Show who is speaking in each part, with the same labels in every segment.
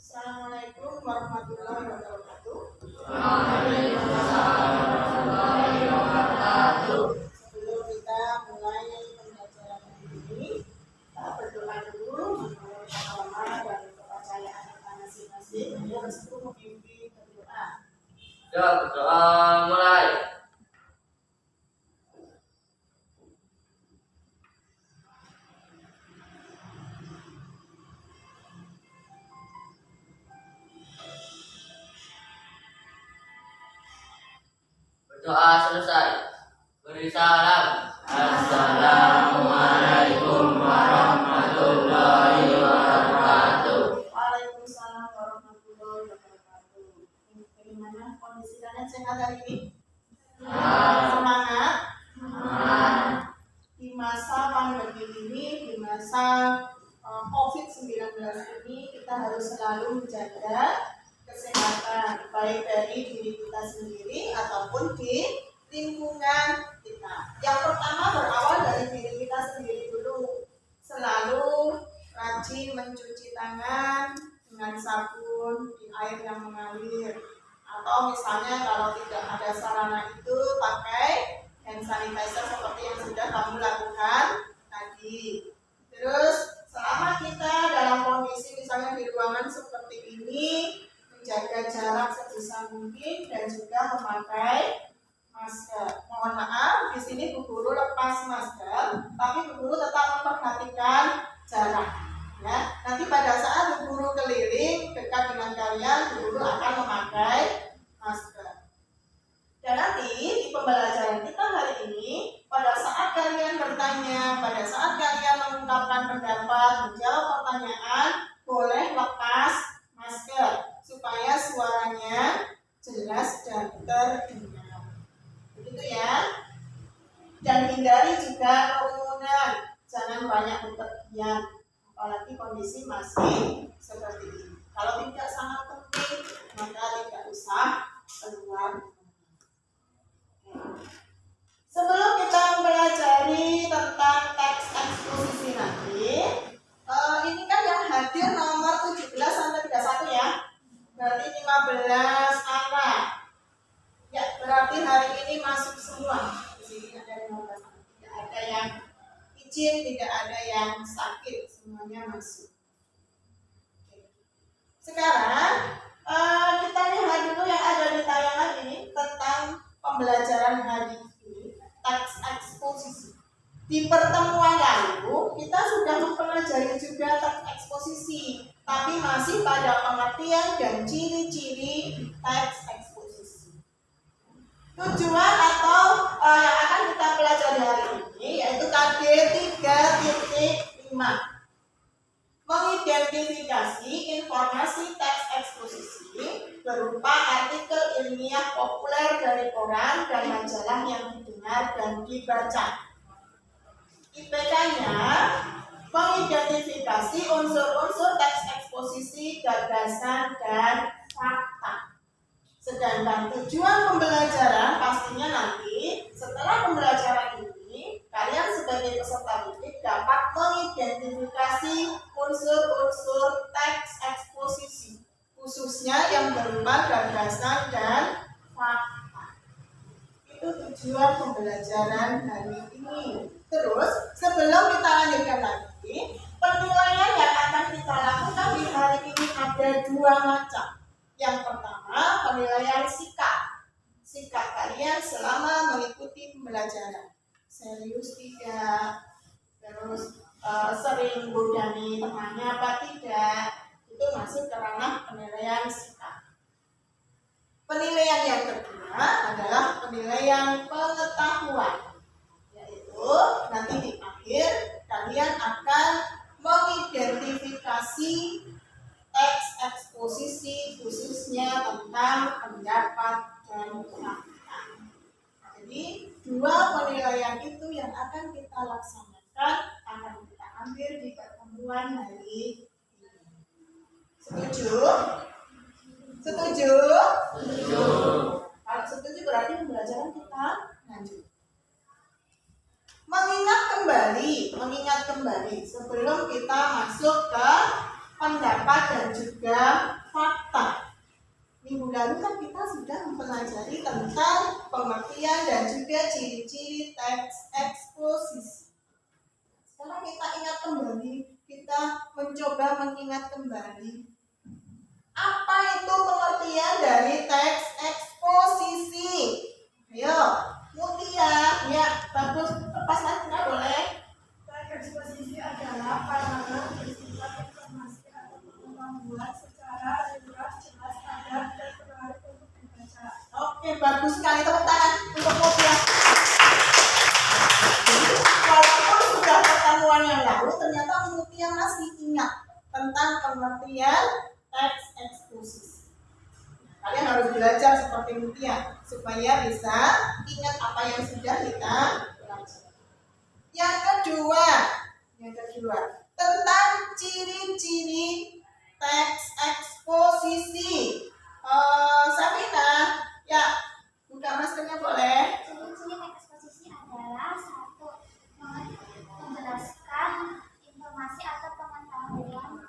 Speaker 1: Assalamualaikum warahmatullahi wabarakatuh. Sebelum kita mulai pembelajaran ini, kita berdoa dulu menurut agama dan kepercayaan kita masing-masing. Ayo bersatu memimpin berdoa.
Speaker 2: Berdoa mulai. Doa selesai. Beri salam. Assalamualaikum warahmatullahi wabarakatuh.
Speaker 1: Waalaikumsalam warahmatullahi wabarakatuh. Bagaimana kondisi kalian sehat hari ini? Semangat. Di masa pandemi ini, di masa COVID-19 ini, kita harus selalu menjaga kesehatan baik dari diri kita sendiri ataupun di lingkungan kita. Yang pertama berawal dari diri kita sendiri dulu. Selalu rajin mencuci tangan dengan sabun di air yang mengalir, atau misalnya kalau tidak ada sarana itu pakai hand sanitizer seperti yang sudah kamu lakukan tadi. Terus selama kita dalam kondisi misalnya di ruangan seperti ini, menjaga jarak sebisa mungkin dan juga memakai masker. Mohon maaf, di sini Bu Guru lepas masker, tapi Bu Guru tetap memperhatikan jarak. Ya, nanti pada saat Bu Guru keliling dekat dengan kalian, Bu Guru akan memakai masker. Dan nanti di pembelajaran kita hari ini, pada saat kalian bertanya, pada saat kalian mengungkapkan pendapat, menjawab pertanyaan, boleh lepas masker supaya suaranya jelas dan terdengar. Begitu ya. Dan hindari juga kerumunan, jangan banyak bepergian, apalagi kondisi masih seperti ini. Kalau tidak sangat penting, maka tidak usah keluar. Sebelum kita mempelajari tentang teks eksposisi nanti, ini kan yang hadir nomor 17 sampai 31 ya. Berarti 15 anak. Ya, berarti hari ini masuk semua. Di sini ada 15 anak. Tidak ada yang izin, tidak ada yang sakit, semuanya masuk. Oke. Sekarang kita lihat dulu yang ada di tayangan ini tentang pembelajaran hari ini, teks eksposisi. Di pertemuan lalu kita sudah mempelajari juga teks eksposisi, tapi masih pada pengertian dan ciri-ciri teks eksposisi. Tujuan atau yang akan kita pelajari hari ini yaitu KD 3.5, mengidentifikasi informasi teks eksposisi berupa artikel ilmiah populer dari koran dan majalah yang didengar dan dibaca. IPK-nya mengidentifikasi unsur-unsur teks eksposisi, gagasan, dan fakta. Sedangkan tujuan pembelajaran pastinya nanti setelah pembelajaran ini kalian sebagai peserta didik dapat mengidentifikasi unsur-unsur teks eksposisi, khususnya yang berupa gagasan dan fakta. Itu tujuan pembelajaran hari ini. Terus sebelum kita lanjutkan lagi, penilaian yang akan kita lakukan di hari ini ada dua macam. Yang pertama, penilaian sikap. Sikap kalian selama mengikuti pembelajaran. Serius tidak, terus sering godani temannya apa tidak, itu masuk ke ranah penilaian sikap. Penilaian yang kedua adalah penilaian pengetahuan, yaitu nanti di akhir kalian akan mengidentifikasi teks eksposisi khususnya tentang pendapat dan fakta. Jadi dua penilaian itu yang akan kita laksanakan, akan kita ambil di pertemuan hari ini. Setuju? Setuju?
Speaker 2: Setuju.
Speaker 1: Kalau setuju berarti pembelajaran kita lanjut. Mengingat kembali sebelum kita masuk ke pendapat dan juga fakta. Minggu lalu kan kita sudah mempelajari tentang pengertian dan juga ciri-ciri teks eksposisi. Sekarang kita ingat kembali, kita mencoba mengingat kembali. Apa itu pengertian dari teks eksposisi? Ayo, Mutia, ya bagus, lepas lagi nggak boleh.
Speaker 3: Teks eksposisi adalah paragraf bersifat informasi atau membuat secara ringkas, jelas, padat, dan menarik untuk dibaca.
Speaker 1: Oke, bagus sekali, tepuk tangan untuk Mutia. Walaupun sudah pertemuan yang lalu, ternyata Mutia masih ingat tentang pengertian teks eksposisi. Kalian harus belajar seperti Mutia supaya bisa ingat apa yang sudah kita pelajari. Yang kedua tentang ciri-ciri teks eksposisi. Safina, ya buka maskernya boleh.
Speaker 4: Ciri-ciri teks eksposisi adalah satu, menjelaskan informasi atau pengetahuan.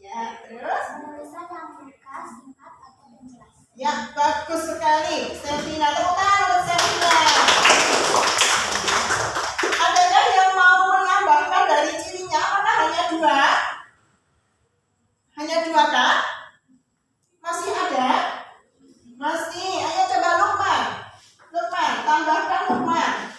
Speaker 1: Ya, terus?
Speaker 4: Penulisan yang ringkas, singkat, atau jelas.
Speaker 1: Ya, bagus sekali. Safina, tepuk tangan untuk Safina. Adakah yang mau menambahkan dari cirinya? Apakah hanya dua? Hanya dua kah? Masih ada? Masih. Ayo coba Lukman. Lukman, tambahkan Lukman.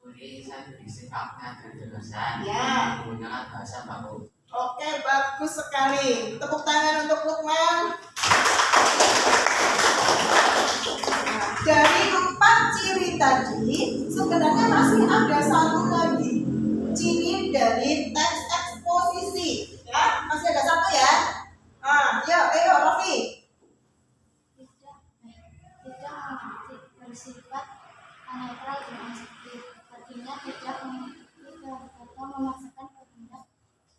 Speaker 2: Tulisan bersikapnya dan jelaskan.
Speaker 1: Ya.
Speaker 2: Menggunakan bahasa baku.
Speaker 1: Oke, bagus sekali. Tepuk tangan untuk Lukman. Nah, dari 4 ciri tadi, sebenarnya masih ada satu lagi ciri dari teks eksposisi. Ya, masih ada satu ya. Ayo Rofi.
Speaker 4: Tidak bersifat netral dan objektif. Artinya tidak memaksakan kehendak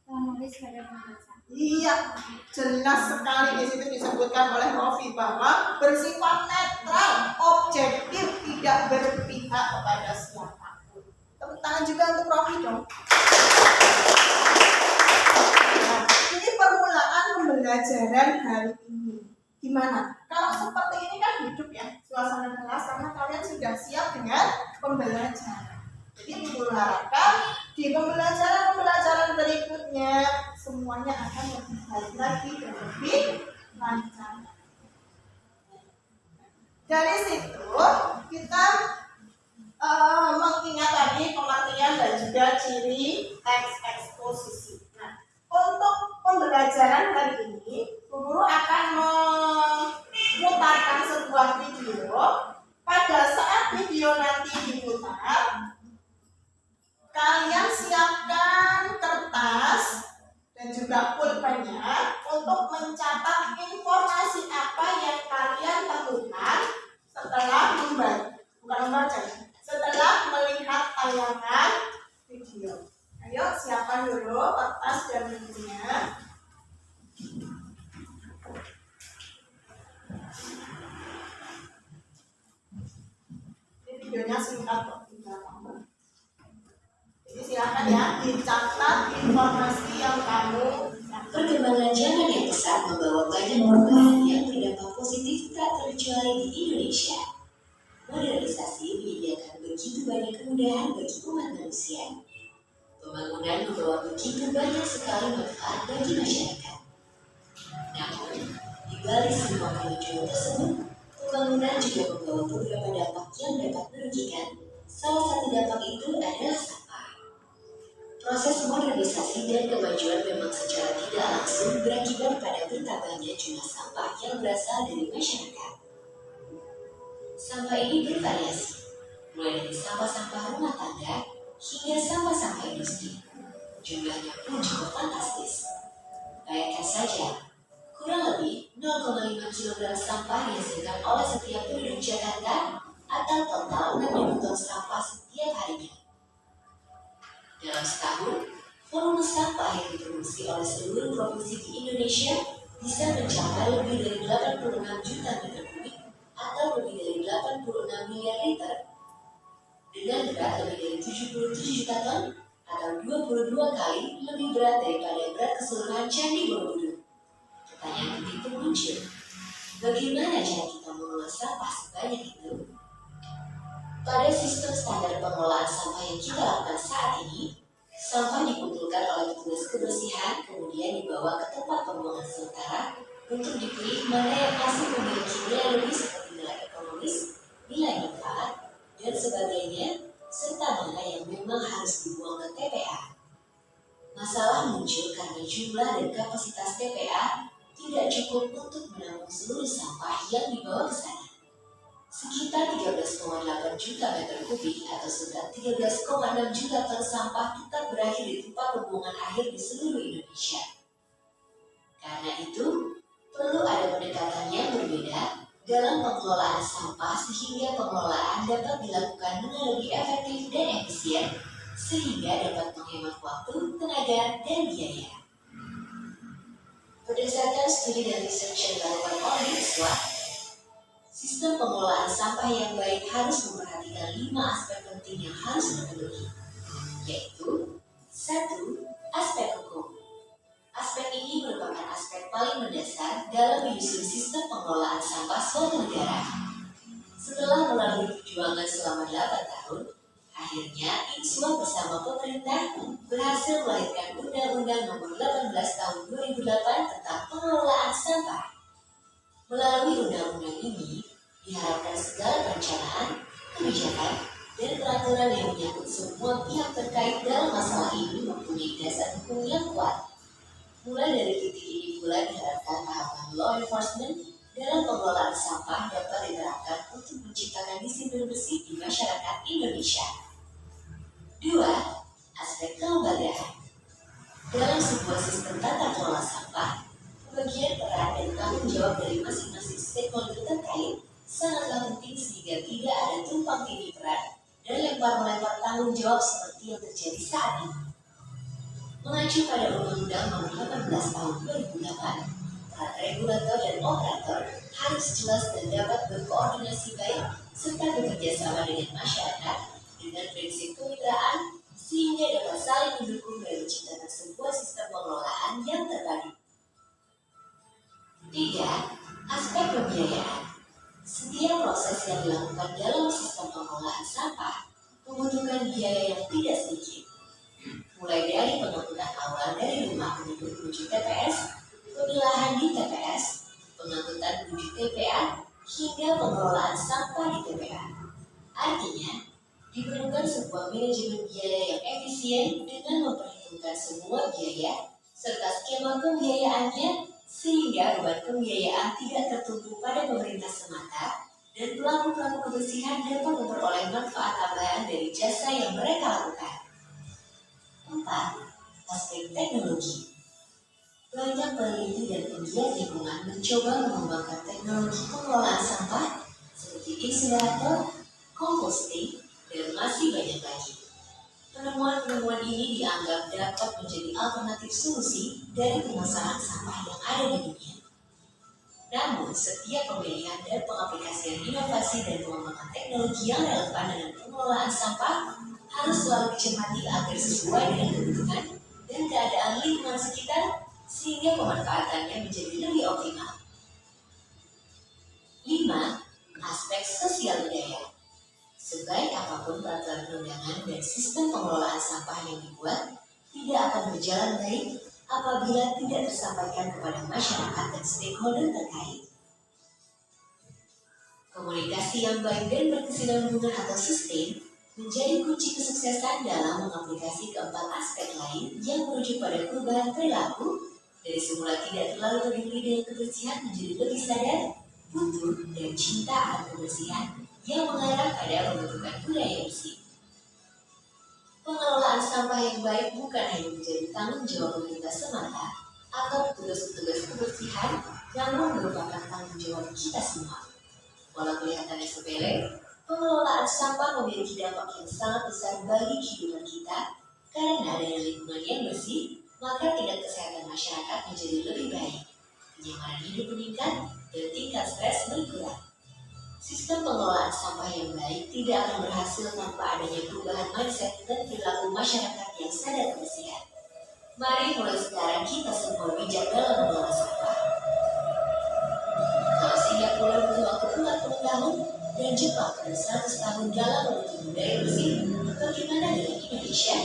Speaker 4: penulis pada pembaca.
Speaker 1: Iya, jelas sekali di situ disebutkan oleh Rofi bahwa bersifat netral, objektif, tidak berpihak kepada siapapun. Tepuk tangan juga untuk Rofi dong. Nah, ini permulaan pembelajaran hari ini. Gimana? Kalau seperti ini kan hidup ya, suasana kelas karena kalian sudah siap dengan pembelajaran. Jadi Ibu harapkan di pembelajaran berikutnya semuanya akan lebih baik lagi dan lebih lancar. Dari situ kita mengingat tadi pengertian dan juga ciri teks eksposisi. Nah, untuk pembelajaran hari ini, Bu Guru akan memutarkan sebuah video. Pada saat video nanti diputar, kalian siapkan kertas dan juga pulpennya untuk mencatat informasi videonya singkat kok, tidak lama. Jadi silakan ya dicatat informasi yang kamu dapat.
Speaker 5: Perkembangan zaman yang pesat membawa banyak perubahan yang berdampak positif tak terkecuali di Indonesia. Modernisasi menyediakan begitu banyak kemudahan bagi umat manusia. Pembangunan membawa begitu banyak sekali manfaat bagi masyarakat. Namun, di balik semua kemajuan tersebut, pembangunan juga membawa beberapa dampak yang dapat merugikan. Salah satu dampak itu adalah sampah. Proses modernisasi dan kemajuan memang secara tidak langsung berakibat pada bertambahnya jumlah sampah yang berasal dari masyarakat. Sampah ini bervariasi, mulai dari sampah-sampah rumah tangga hingga sampah-sampah industri. Jumlahnya pun cukup fantastis. Bayangkan saja, kurang lebih 0,5 kg sampah dihasilkan oleh setiap penduduk Jakarta atau total 6.000 ton sampah setiap harinya. Dalam setahun, volume sampah yang diproduksi oleh seluruh provinsi di Indonesia bisa mencapai lebih dari 86 juta meter kubik atau lebih dari 86 miliar liter. Dengan berat lebih dari 77 juta ton atau 22 kali lebih berat daripada berat keseluruhan Candi Borobudur. Pertanyaan penting pun muncul, bagaimana cara kita mengelola sampah sebanyak itu? Pada sistem standar pengelolaan sampah yang kita lakukan saat ini, sampah dikumpulkan oleh petugas kebersihan kemudian dibawa ke tempat pembuangan sementara untuk dipilih mana yang masih memiliki nilai lebih seperti nilai ekonomis, nilai manfaat, dan sebagainya, serta mana yang memang harus dibuang ke TPA. Masalah muncul karena jumlah dan kapasitas TPA tidak cukup untuk menampung seluruh sampah yang dibawa ke sana. Sekitar 13,8 juta meter kubik atau sekitar 13,6 juta ton sampah tetap berakhir di tempat pembuangan akhir di seluruh Indonesia. Karena itu, perlu ada pendekatan yang berbeda dalam pengelolaan sampah sehingga pengelolaan dapat dilakukan dengan lebih efektif dan efisien sehingga dapat menghemat waktu, tenaga, dan biaya. Berdasarkan studi dan riset yang dilakukan oleh ISWA, sistem pengelolaan sampah yang baik harus memperhatikan 5 aspek penting yang harus dipenuhi, yaitu 1. Aspek hukum. Aspek ini merupakan aspek paling mendasar dalam menyusun sistem pengelolaan sampah suatu negara. Setelah melalui perjuangan selama 8 tahun, akhirnya ISWA bersama pemerintah berhasil melahirkan Undang-Undang Nomor 18 Tahun 2008 tentang pengelolaan sampah. Melalui undang-undang ini, diharapkan segala perencanaan, kebijakan, dan peraturan yang menyangkut semua pihak terkait dalam masalah ini mempunyai dasar hukum yang kuat. Mulai dari titik ini pula diharapkan tahapan law enforcement dalam pengelolaan sampah dapat diterapkan untuk menciptakan disiplin bersih di masyarakat Indonesia. 2. Aspek kelembagaan. Dalam sebuah sistem tata kelola sampah, pembagian peran dan tanggung jawab dari masing-masing stakeholder terkait sangatlah penting sehingga tidak ada tumpang tindih peran dan lempar-melempar tanggung jawab seperti yang terjadi saat ini. Mengacu pada Undang-Undang Nomor 18 Tahun 2008, peran regulator dan operator harus jelas dan dapat berkoordinasi baik serta bekerja sama dengan masyarakat dengan prinsip kemitraan sehingga dapat saling mendukung dan menciptakan sebuah sistem pengelolaan yang terpadu. 3. Aspek pembiayaan. Setiap proses yang dilakukan dalam sistem pengelolaan sampah membutuhkan biaya yang tidak sedikit. Mulai dari pengangkutan awal dari rumah penduduk menuju TPS, pemilahan di TPS, pengangkutan menuju TPA, hingga pengelolaan sampah di TPA. Artinya, diperlukan sebuah manajemen biaya yang efisien dengan memperhitungkan semua biaya serta skema pembiayaannya sehingga beban pembiayaan tidak tertumpu pada pemerintah semata dan pelaku-pelaku kebersihan dapat memperoleh manfaat tambahan dari jasa yang mereka lakukan. 4. Aspek teknologi. Banyak peneliti dan penggiat lingkungan mencoba mengembangkan teknologi pengelolaan sampah seperti insinerator, composting, dan masih banyak lagi. Penemuan-penemuan ini dianggap dapat menjadi alternatif solusi dari permasalahan sampah yang ada di dunia. Namun, setiap pemilihan dan pengaplikasian inovasi dan pengembangan teknologi yang relevan dengan pengelolaan sampah harus selalu dicermati agar sesuai dengan kebutuhan dan keadaan lingkungan sekitar sehingga pemanfaatannya menjadi lebih optimal. 5. Aspek sosial budaya. Sebaik apapun peraturan perundangan dan sistem pengelolaan sampah yang dibuat, tidak akan berjalan baik apabila tidak tersampaikan kepada masyarakat dan stakeholder terkait. Komunikasi yang baik dan berkesinambungan atau sustain menjadi kunci kesuksesan dalam mengaplikasi keempat aspek lain yang merujuk pada perubahan perilaku dari semula tidak terlalu peduli dengan kebersihan menjadi lebih sadar, butuh, dan cinta akan kebersihan yang mengarah pada pembentukan budaya bersih. Pengelolaan sampah yang baik bukan hanya menjadi tanggung jawab pemerintah semata atau petugas-petugas kebersihan, namun merupakan tanggung jawab kita semua. Walau kelihatannya sepele, pengelolaan sampah memiliki dampak yang sangat besar bagi kehidupan kita karena dengan lingkungan yang bersih, maka tingkat kesehatan masyarakat menjadi lebih baik, kenyamanan hidup meningkat, dan tingkat stres berkurang. Sistem pengelolaan sampah yang baik tidak akan berhasil tanpa adanya perubahan mindset dan perilaku masyarakat yang sadar kebersihan. Mari mulai sekarang kita semua bijak dalam mengelola sampah. Kalau Singapura butuh waktu 40 tahun dan Jepang pada 100 tahun dalam membentuk budaya bersih, bagaimana dengan Indonesia?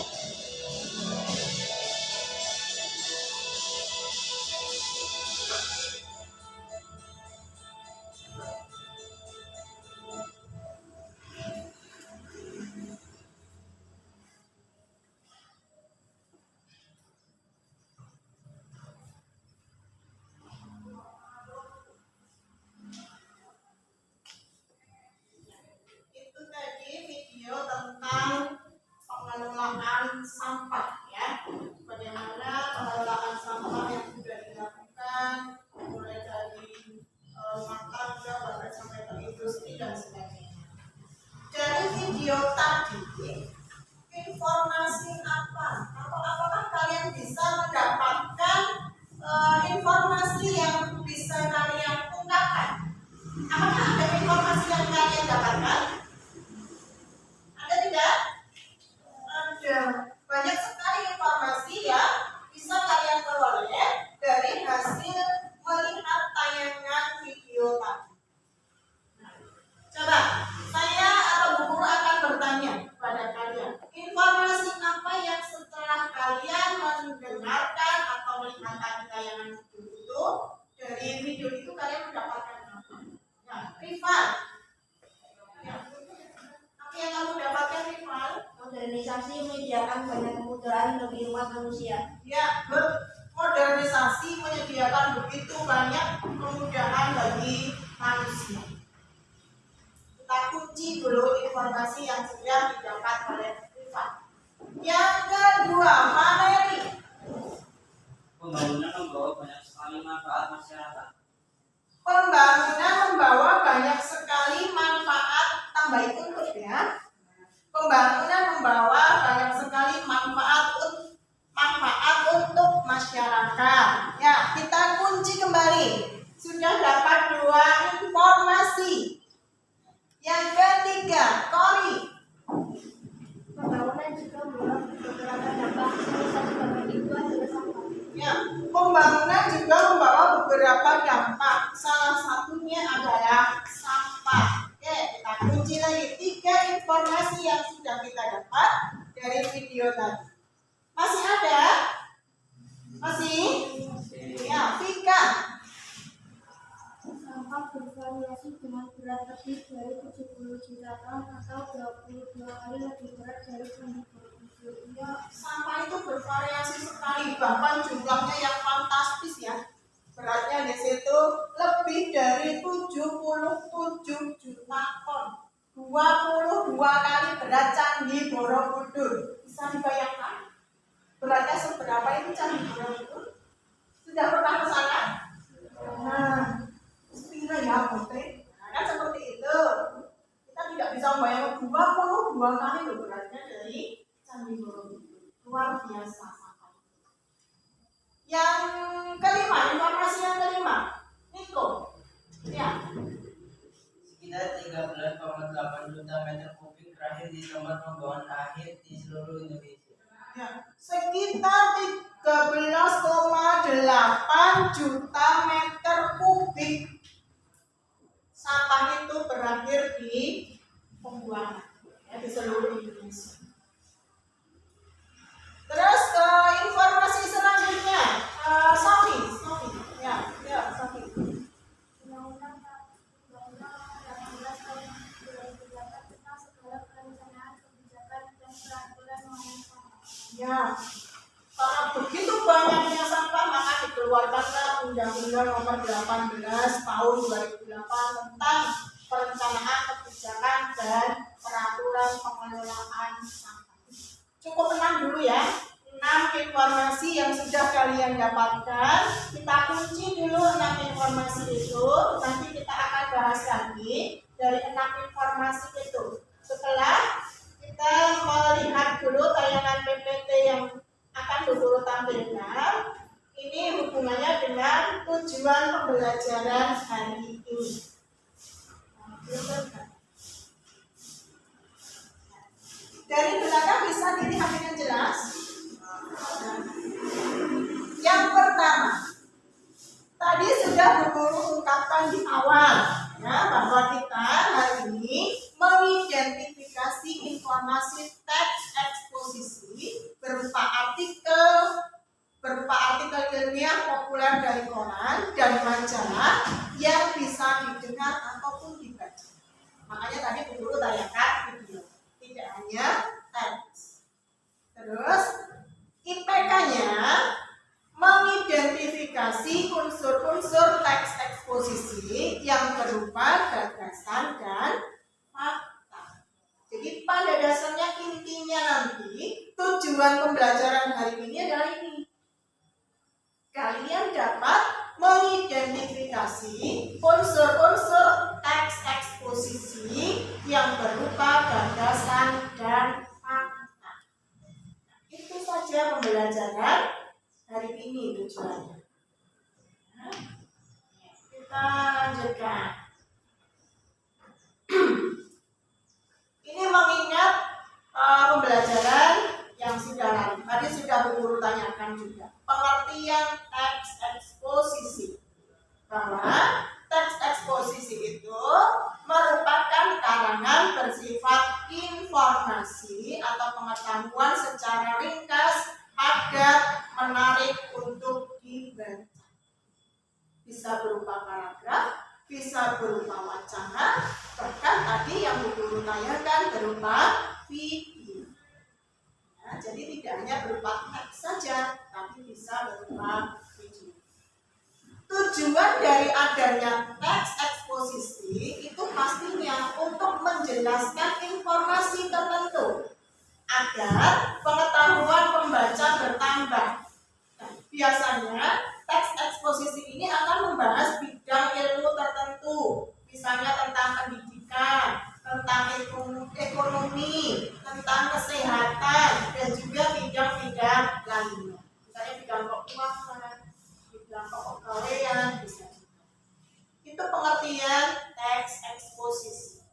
Speaker 1: Itu tadi video tentang pengelolaan sampah ya. Bagaimana pengelolaan sampah yang sudah dilakukan mulai dari rumah tangga bahkan sampai ke industri dan sebagainya. Dari video tadi, informasi apa? Atau apakah kalian bisa mendapatkan informasi yang bisa kalian ungkapkan? Apakah ada informasi yang kalian dapatkan? Ada tidak? Ada. Banyak sekali informasi yang bisa kalian peroleh dari hasil melihat tayangan video tadi. Coba, saya atau Bu Guru akan bertanya kepada kalian, informasi apa yang setelah kalian mendengarkan atau melihat tadi tayangan video itu, dari video itu kalian mendapatkan apa? Ya, rival. Ya. Apa yang kamu dapatkan rival?
Speaker 3: Modernisasi menyediakan banyak kemudahan bagi umat manusia.
Speaker 1: Ya, modernisasi menyediakan begitu banyak kemudahan bagi manusia. Kita kunci dulu informasi yang sudah didapat oleh rival. Yang kedua, mana ini?
Speaker 2: Pembangunan membawa banyak sekali manfaat masyarakat.
Speaker 1: Pembangunan membawa banyak sekali manfaat, tambahin untuk ya. Pembangunan membawa banyak sekali manfaat untuk masyarakat. Ya, kita kunci kembali. Sudah dapat 2 informasi. Yang ketiga, Kori.
Speaker 3: Pembangunan juga membawa beberapa dampak. Salah satu dampak itu adalah sampah.
Speaker 1: Ya, pembangunan juga membawa beberapa dampak. Salah satunya adalah sampah. Oke, kita kunci lagi 3 informasi yang sudah kita dapat dari video tadi. Masih ada? Masih? Ya, Vika.
Speaker 3: Sampah bervariasi dengan berat lebih dari 70 juta ton atau 22 kali lebih berat dari candi Borobudur. Ya,
Speaker 1: Sampah itu bervariasi sekali, bahkan jumlahnya yang fantastis ya. Beratnya di situ lebih dari 77 juta ton. 22 kali berat Candi Borobudur. Bisa dibayangkan beratnya seberapa itu Candi Borobudur? Sudah pernah ke sana? Nah, sepira ya Putri? Nah, kan seperti itu. Kita tidak bisa membayangkan 22 kali loh beratnya dari Candi Borobudur. Luar biasa sampai. Yang kelima, informasi yang kelima, Niko.
Speaker 2: juta meter kubik terakhir di tempat pembuangan akhir di seluruh Indonesia.
Speaker 1: Ya, sekitar 13,8 juta meter kubik sampah itu berakhir di pembuangan ya, di seluruh Indonesia. Terus informasi selanjutnya, Sofi, ya, Sofi.
Speaker 4: Undang-Undang 18 tahun 2008 tentang segala perencanaan kebijakan dan peraturan mengenai sampah.
Speaker 1: Ya, karena begitu banyaknya sampah maka dikeluarkanlah Undang-Undang Nomor 18 Tahun 2008 tentang perencanaan kebijakan dan peraturan pengelolaan sampah. Cukup 6 dulu ya, 6 informasi yang sudah kalian dapatkan. Kita kunci dulu 6 informasi itu. Nanti kita akan bahas lagi dari 6 informasi itu. Setelah kita melihat dulu tayangan PPT yang akan Guru tampilkan, ini hubungannya dengan tujuan pembelajaran hari ini. Dari belakang bisa dilihat dengan jelas. Yang pertama, tadi sudah Guru ungkapkan di awal ya, bahwa kita hari ini mengidentifikasi informasi teks eksposisi berupa artikel ilmiah populer dari koran dan majalah yang bisa didengar ataupun dibaca. Makanya tadi Guru tayangkan video, tidak hanya teks. Terus IPK-nya mengidentifikasi unsur-unsur teks eksposisi yang berupa gagasan dan fakta. Jadi pada dasarnya intinya nanti tujuan pembelajaran hari ini adalah ini. Kalian dapat mengidentifikasi unsur-unsur teks eksposisi yang berupa gagasan dan fakta. Itu saja pembelajaran hari ini tujuannya. Nah, kita lanjutkan. Ini mengingat pembelajaran yang sudah lalu. Tadi sudah Guru tanyakan juga pengertian teks eksposisi. Bahwa teks eksposisi itu merupakan karangan bersifat informasi atau pengetahuan secara ringkas, padat, menarik untuk dibaca. Bisa berupa paragraf, bisa berupa wacana, bahkan tadi yang Guru tanyakan berupa video. Nah, jadi tidak hanya berupa teks saja, tapi bisa berupa video. Tujuan dari adanya teks eksposisi itu pastinya untuk menjelaskan informasi tertentu agar pengetahuan pembaca bertambah. Nah, biasanya teks eksposisi ini akan membahas bidang ilmu tertentu, misalnya tentang pendidikan, tentang ekonomi, tentang kesehatan, dan juga bidang-bidang lainnya. Misalnya bidang keuangan, bidang kepegawaian, bisa juga. Itu pengertian teks eksposisi.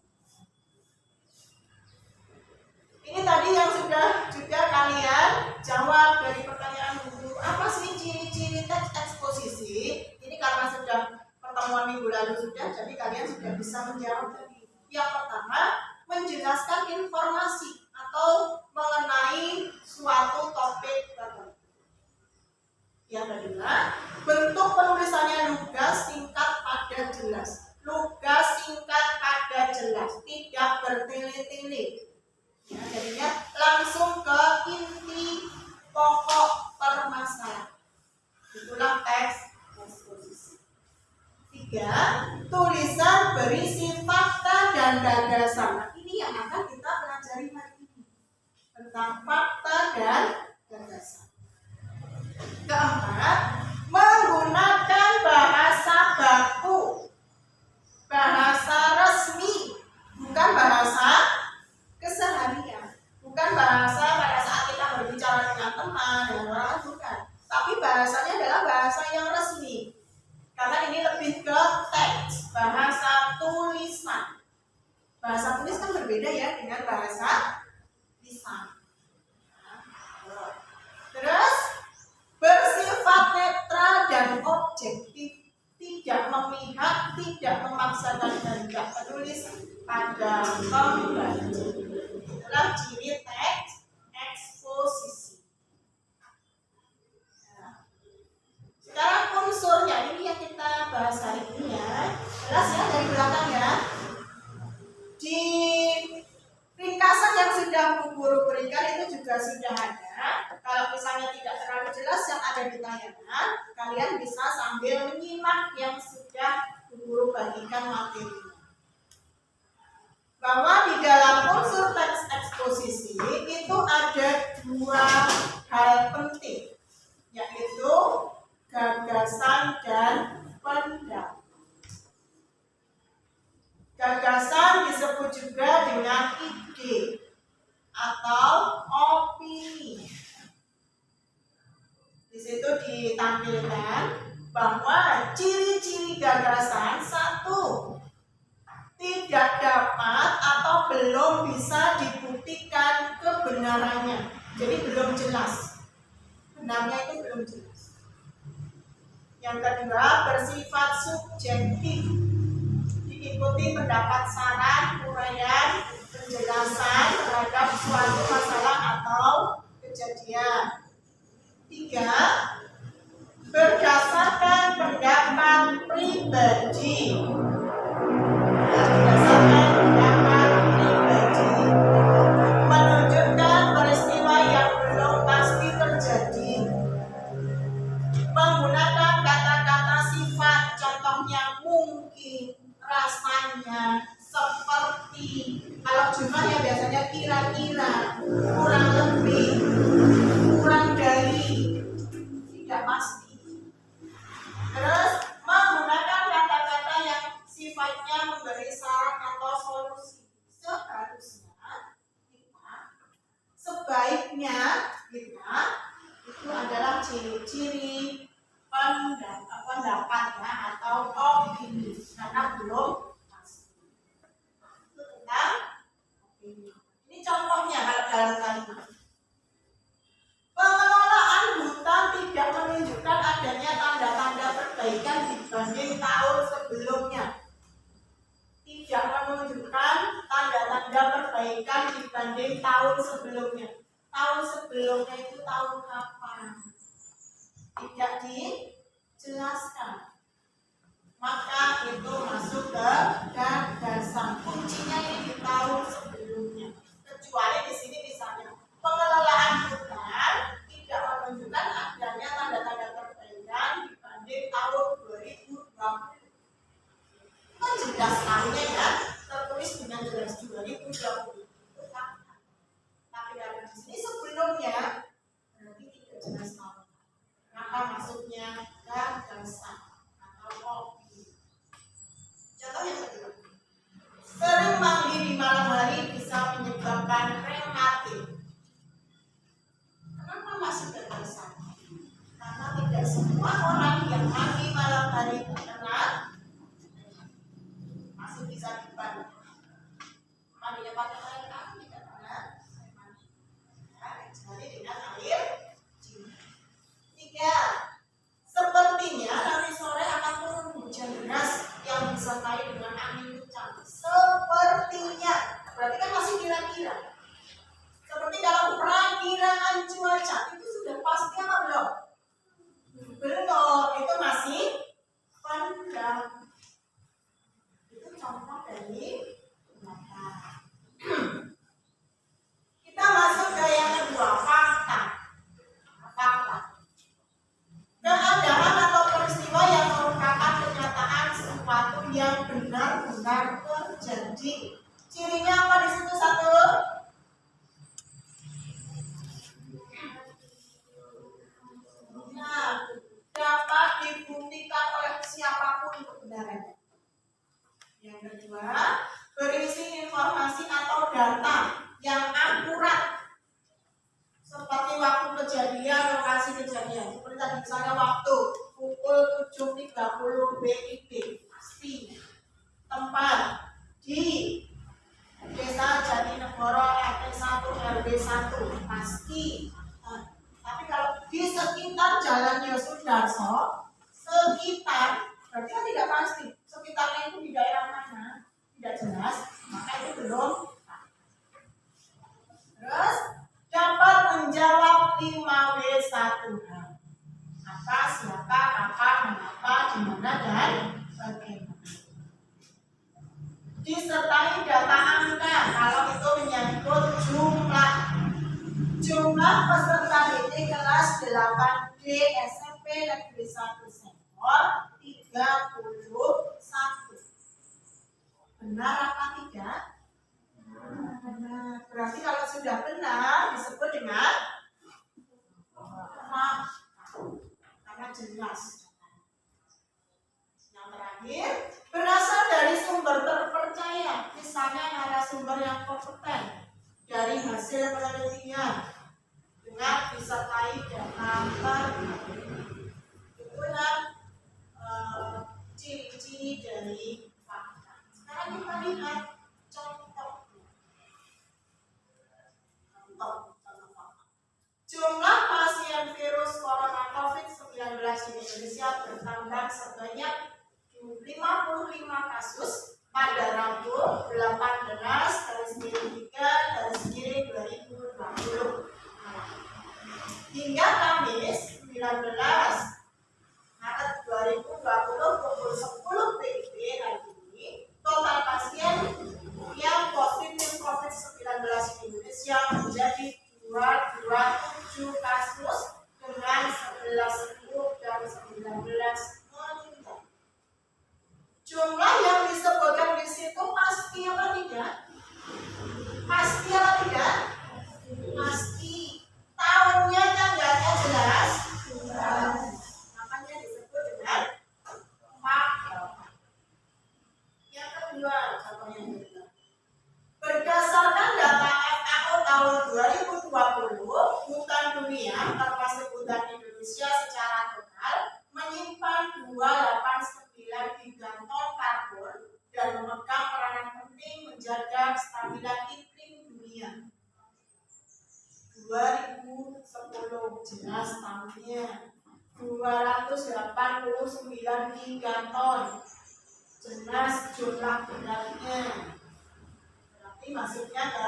Speaker 1: Ini tadi yang sudah juga kalian jawab dari pertanyaan Guru. Apa sih ciri-ciri teks eksposisi? Ini karena sudah pertemuan minggu lalu sudah, jadi kalian sudah bisa menjawab tadi. Yang pertama, menjelaskan informasi atau mengenai suatu topik tertentu. Yang kedua, bentuk penulisannya lugas, singkat, padat, jelas. Lugas, singkat, padat, jelas, tidak bertele-tele. Ya, jadinya langsung ke inti pokok permasalahan. Itulah teks eksposisi. 3. Tulisan berisi fakta dan gagasan. Nah, ini yang akan kita pelajari hari ini tentang fakta dan gagasan. 4. Menggunakan bahasa baku, bahasa resmi, bukan bahasa keseharian, bukan bahasa pada saat kita berbicara dengan teman, dengan orang, bukan. Tapi bahasanya adalah bahasa yang resmi, karena ini lebih ke teks, bahasa tulisan. Bahasa tulis kan pihak tidak memaksakan kehendak penulis pada pembaca. Itulah ciri teks eksposisi. Nah, sekarang unsurnya ini yang kita bahas hari ini ya. Jelas ya dari belakang ya. Di ringkasan yang sudah Bu Guru berikan itu juga sudah ada. Kalau misalnya tidak terlalu jelas yang ada ditanyakan, kalian bisa sambil menyimak yang sudah Bu Guru bagikan materi. Bahwa di dalam unsur teks eksposisi itu ada dua hal penting, yaitu gagasan dan pendapat. Gagasan disebut juga dengan ide atau opini. Di situ ditampilkan bahwa ciri-ciri gagasan satu, tidak dapat atau belum bisa dibuktikan kebenarannya. Jadi belum jelas. Benarnya itu belum jelas. Yang kedua, bersifat subjektif. Diikuti pendapat, saran, uraian, penjelasan terhadap suatu masalah atau kejadian. Tiga, berdasarkan pendapat pribadi. Berdasarkan pendapat pribadi, menunjukkan peristiwa yang belum pasti terjadi. Menggunakan kata-kata sifat, contohnya mungkin, rasanya, seperti. Kalau jumlahnya biasanya kira-kira, kurang lebih, kurang dari, tidak pasti. Terus menggunakan kata-kata yang sifatnya memberi saran atau solusi. Sebaiknya kita itu adalah ciri-ciri pendapatnya atau opini, karena belum pasti. Itu tentang opini. Ini contohnya kalau dalam kalimat. Pengelolaan hutan tidak menunjukkan adanya tanda-tanda perbaikan dibanding tahun sebelumnya. Tidak menunjukkan tanda-tanda perbaikan dibanding tahun sebelumnya. Tahun sebelumnya itu tahun kapan? Tidak dijelaskan. Maka itu masuk ke gagasan. Kuncinya ini di tahun sebelumnya. Kecuali di sini misalnya pengelolaan hutan tidak menunjukkan adanya tanda-tanda perbaikan dibanding tahun 2020. Kan jelas tahunnya ya, tertulis dengan jelas 2020. Tapi kalau di sini sebelumnya berarti tidak jelas tahun. Maka masuknya gagasan atau opini. Contoh yang kedua, sering mandi di malam hari bisa menyebabkan rematik. Kenapa masuk gagasan? Karena tidak semua orang yang mandi malam hari terkena masih bisa dibantu. Mandinya pakai air apa? Tidak pernah air mandi. Ya, kecuali dengan air cinta. Tiga, sepertinya nanti sore akan turun hujan deras yang disertai dengan angin kencang. Sepertinya, berarti kan masih kira-kira. Seperti dalam perakiraan cuaca itu sudah pasti apa belum? Belum, itu masih pendapat. Itu contoh dari pendapat. Kita masuk ke yang kedua, fakta. Fakta. Keadaan atau peristiwa yang merupakan kenyataan sesuatu yang benar-benar terjadi. Cirinya apa di situ? Satu, dapat dibuktikan oleh siapapun kebenarannya. Yang kedua, berisi informasi atau data yang akurat seperti waktu kejadian, lokasi kejadian. Seperti tadi misalnya waktu pukul 7.30 WIB, pasti. Tempat di Desa Jatinegoro RT 1 RW 1, pasti. Tapi kalau di sekitar Jalan Yosudarso, sekitar berarti kan tidak pasti. itu di daerah mana tidak jelas, maka itu belum. Terus dapat menjawab 5W1H. Apa, siapa, kapan, mengapa, di mana, dan bagaimana. Disertai data angka kalau itu menyangkut jumlah. Jumlah peserta didik kelas 8D SMP Negeri 1 Sengkol 31. Benar apa tidak? Benar. Berarti kalau sudah benar disebut dengan fakta. Karena jelas. Yang terakhir, berasal dari sumber terpercaya, misalnya narasumber yang kompeten dari hasil penelitian dengan disertai data itulah ciri-ciri dari fakta. Sekarang kita lihat contoh. Jumlah pasien virus corona COVID-19 di Indonesia bertambah sebanyak 55 kasus pada Rabu 18/3/2020 hingga Kamis 19 Maret 2020 pukul 10 WIB hari ini. Total pasien yang positif COVID-19 di Indonesia menjadi 227 kasus dengan 11 sembuh dan 19 meninggal. Jumlah yang disebutkan di situ pasti apa tidak? Pasti apa tidak? Pasti. Tahunnya, tanggalnya jelas? Jelas. Makanya disebut dengan fakta. Yang kedua, contohnya kedua. Berdasarkan data FAO tahun 2020, hutan dunia termasuk hutan Indonesia secara total menyimpan 289 gigaton karbon dan memegang peranan penting menjaga kestabilan iklim dunia. 2010 jelas tahunnya 289 gigaton, jelas jumlah benarnya. Berarti masuknya ke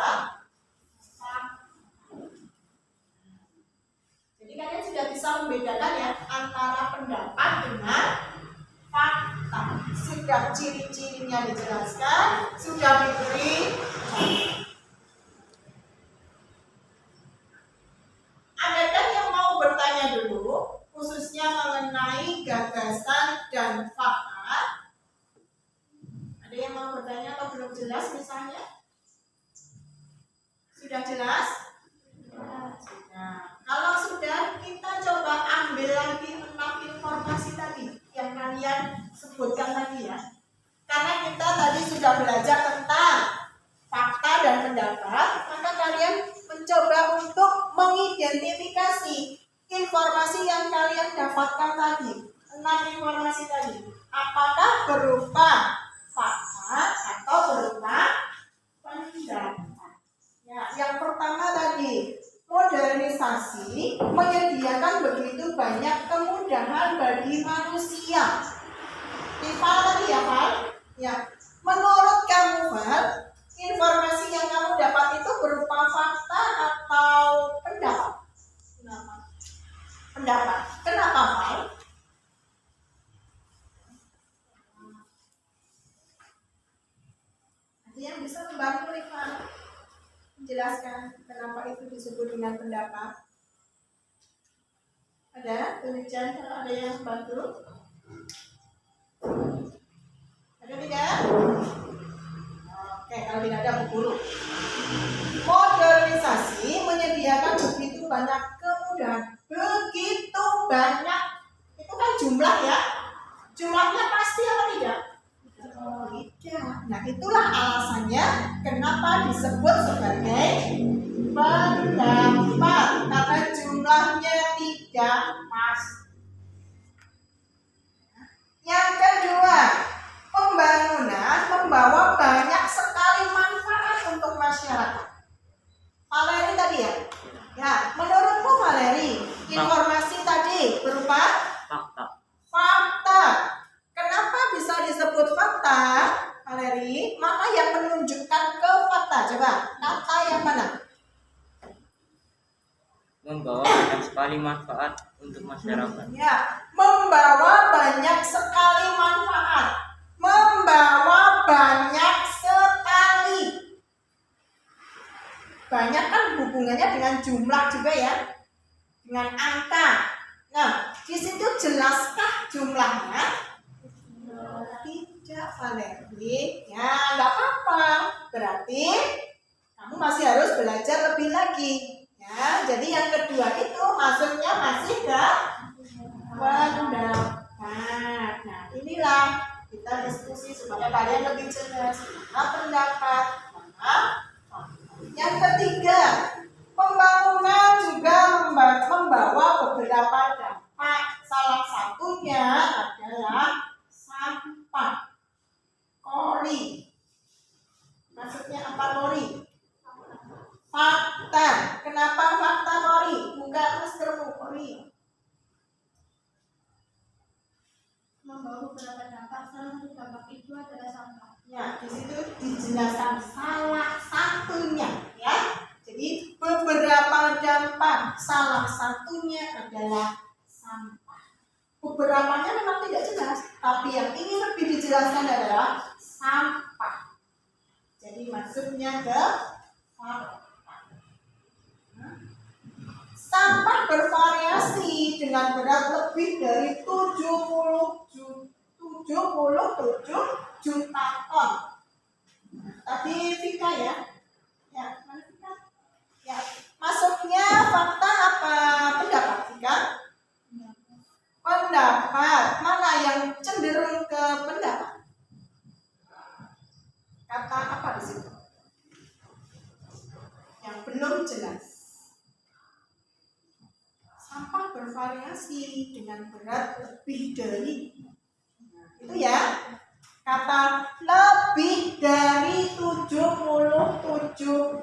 Speaker 1: fakta. Jadi kalian sudah bisa membedakan ya antara pendapat dengan fakta. Sudah ciri-cirinya dijelaskan, sudah diberi contoh. Adakah yang mau bertanya dulu, khususnya mengenai gagasan dan fakta? Ada yang mau bertanya atau belum jelas misalnya? Sudah jelas? Sudah. Kalau sudah, kita coba ambil lagi 6 informasi tadi yang kalian sebutkan tadi ya. Karena kita tadi sudah belajar tentang fakta dan pendapat, maka kalian mencoba untuk mengidentifikasi informasi yang kalian dapatkan tadi. 6 informasi tadi. Apakah berupa fakta atau berupa pendapat? Ya, yang pertama tadi, modernisasi menyediakan begitu banyak kemudahan bagi manusia. Val tadi ya, Val? Ya. Menurut kamu, Val, informasi yang kamu dapat itu berupa fakta atau pendapat? Kenapa? Pendapat. Kenapa, Val? Ada yang bisa membantu, Val? Menjelaskan kenapa itu disebut dengan pendapat? Ada penelitian kalau ada yang bantu? Ada tidak? Oke, kalau tidak ada berburu. Modernisasi menyediakan begitu banyak kemudahan, begitu banyak. Itu kan jumlah ya? Jumlahnya pasti apa tidak? Tidak. Nah, itulah alasannya kenapa disebut sebagai pendapat, karena jumlahnya tidak pasti. Yang kedua, pembangunan membawa banyak sekali manfaat untuk masyarakat. Valeri tadi ya? Ya, menurutmu Valeri, informasi tadi berupa
Speaker 2: fakta.
Speaker 1: fakta. Kenapa bisa disebut fakta? kata, Valeri, mana yang menunjukkan ke fakta? Coba, kata yang mana?
Speaker 2: Membawa banyak sekali manfaat untuk masyarakat.
Speaker 1: Ya, membawa banyak sekali manfaat. Membawa banyak sekali. Banyak kan hubungannya dengan jumlah juga ya, dengan angka. Nah, di situ jelaskah jumlahnya? Tidak, Valeri. Ya, nggak apa-apa. Berarti kamu masih harus belajar lebih lagi. Ya, jadi yang kedua itu maksudnya masih ke pendapat. Nah, inilah kita diskusi supaya kalian lebih jelas mana pendapat, mana fakta. Yang ketiga, pembangunan juga membawa beberapa dampak. Salah satunya adalah sampah. Kori. Maksudnya apa kori? Fakta. Kenapa fakta kori? Buka maskermu kori.
Speaker 4: Membawa beberapa dampak, salah satu dampak itu adalah sampah.
Speaker 1: Ya, di situ dijelaskan salah satunya, ya. Jadi beberapa dampak, salah satunya adalah sampah. Beberapanya memang tidak jelas, tapi yang ini lebih dijelaskan adalah sampah. Jadi maksudnya ke fakta. Sampah bervariasi dengan berat lebih dari 77 juta ton. Tadi Vika ya? Ya, mana Vika? Ya, masuknya fakta apa pendapat Vika? Pendapat. Mana yang cenderung ke pendapat? Kata apa di situ? Yang belum jelas. Sampah bervariasi dengan berat lebih dari, itu ya, kata lebih dari 77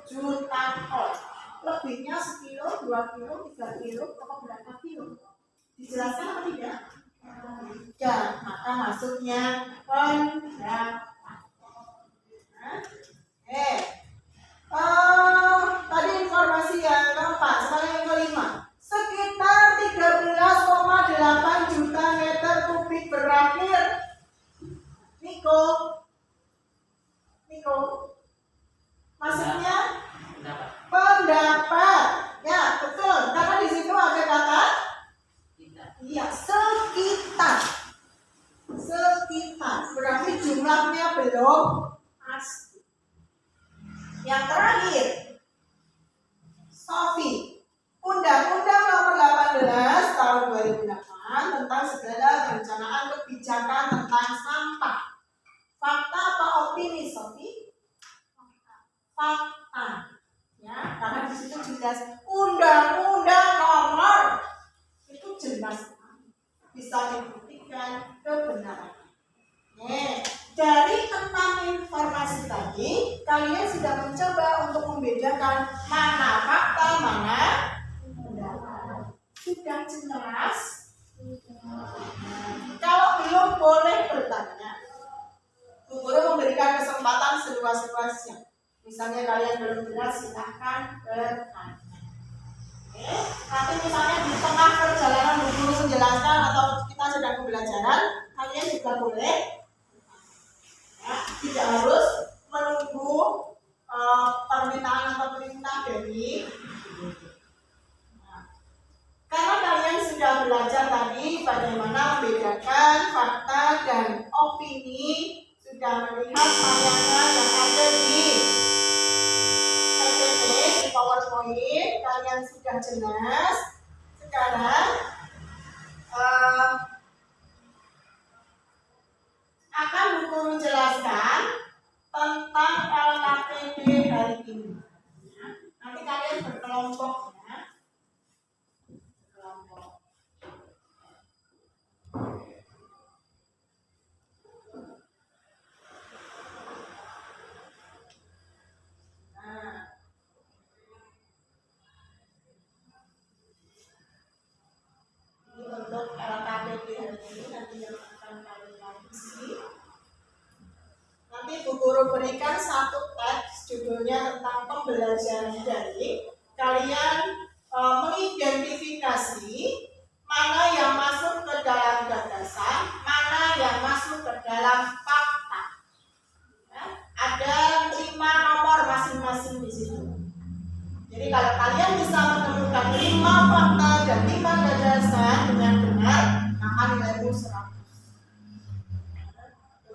Speaker 1: juta ton. Lebihnya sekilo, 2 kilo, 3 kilo, atau berapa kilo? Dijelaskan atau tidak? Ya, maka masuknya pendapat. Tadi informasi yang keempat, sekarang yang kelima. Sekitar 13,8 juta meter kubik berakhir. Niko, maksudnya pendapat. Ya, betul. Karena di situ ada kata iya, sekitar. Berarti jumlahnya belum pasti. Yang terakhir, Sofi. Undang-Undang Nomor 18 Tahun 2008 tentang segala perencanaan kebijakan tentang sampah. Fakta apa opini, Sofi? Fakta. Ya, karena di situ jelas Undang-Undang Nomor itu jelas bisa dibuktikan kebenaran. Dari 6 informasi tadi, kalian sudah mencoba untuk membedakan mana fakta, mana pendapat. Sudah jelas? Kalau belum, boleh bertanya. Guru memberikan kesempatan seluas-luasnya. Misalnya kalian belum jelas, silahkan bertanya. Nanti misalnya di tengah perjalanan guru menjelaskan atau kita sedang pembelajaran, kalian juga boleh. Ya, tidak harus menunggu permintaan atau perintah dari. Karena kalian sudah belajar tadi bagaimana membedakan fakta dan opini, sudah melihat tayangan yang ada di PPT, di PowerPoint, kalian sudah jelas. Sekarang akan buku menjelaskan tentang LKPD hari ini. Nanti kalian berkelompok ya. guru berikan satu teks judulnya tentang pembelajaran daring. Kalian mengidentifikasi mana yang masuk ke dalam gagasan, mana yang masuk ke dalam fakta. Ya, ada 5 nomor masing-masing di situ. Jadi kalau kalian bisa menemukan 5 fakta dan 5 gagasan dengan benar, maka nilaimu 100.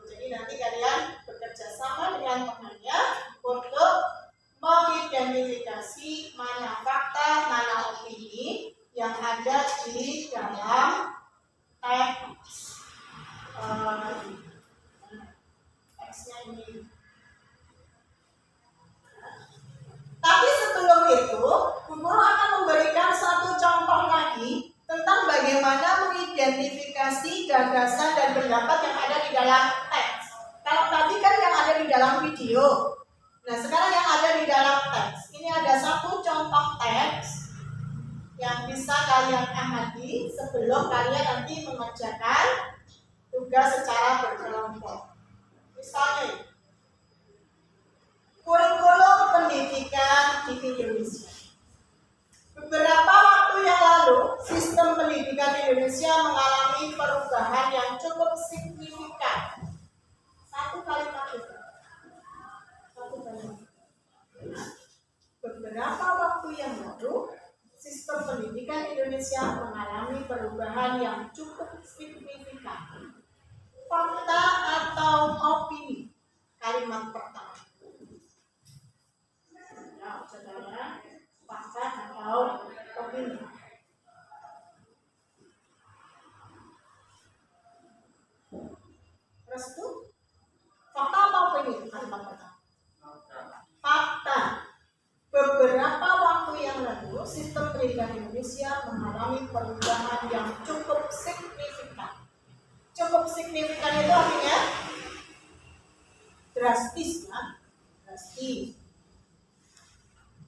Speaker 1: Jadi nanti kalian bekerja sama dengan temannya untuk mengidentifikasi mana fakta, mana opini yang ada di dalam teksnya ini. Tapi sebelum itu, guru akan memberikan satu contoh lagi tentang bagaimana mengidentifikasi gagasan dan pendapat yang ada di dalam teks. Kalau tadi kan yang ada di dalam video. Nah, sekarang yang ada di dalam teks. Ini ada satu contoh teks yang bisa kalian amati sebelum kalian nanti mengerjakan tugas secara berkelompok. Misalnya, kurikulum pendidikan di Indonesia. Beberapa waktu yang lalu, sistem pendidikan Indonesia mengalami perubahan yang cukup signifikan. Satu kalimat itu. Beberapa waktu yang lalu, sistem pendidikan Indonesia mengalami perubahan yang cukup signifikan. Fakta atau opini? Kalimat pertama. Ya, saudara, fakta atau opini? Restu? Fakta atau opini? Kalimat pertama. Fakta. Beberapa waktu yang lalu, sistem pendidikan Indonesia mengalami perubahan yang cukup signifikan. Cukup signifikan itu artinya drastis, ya? Drastis.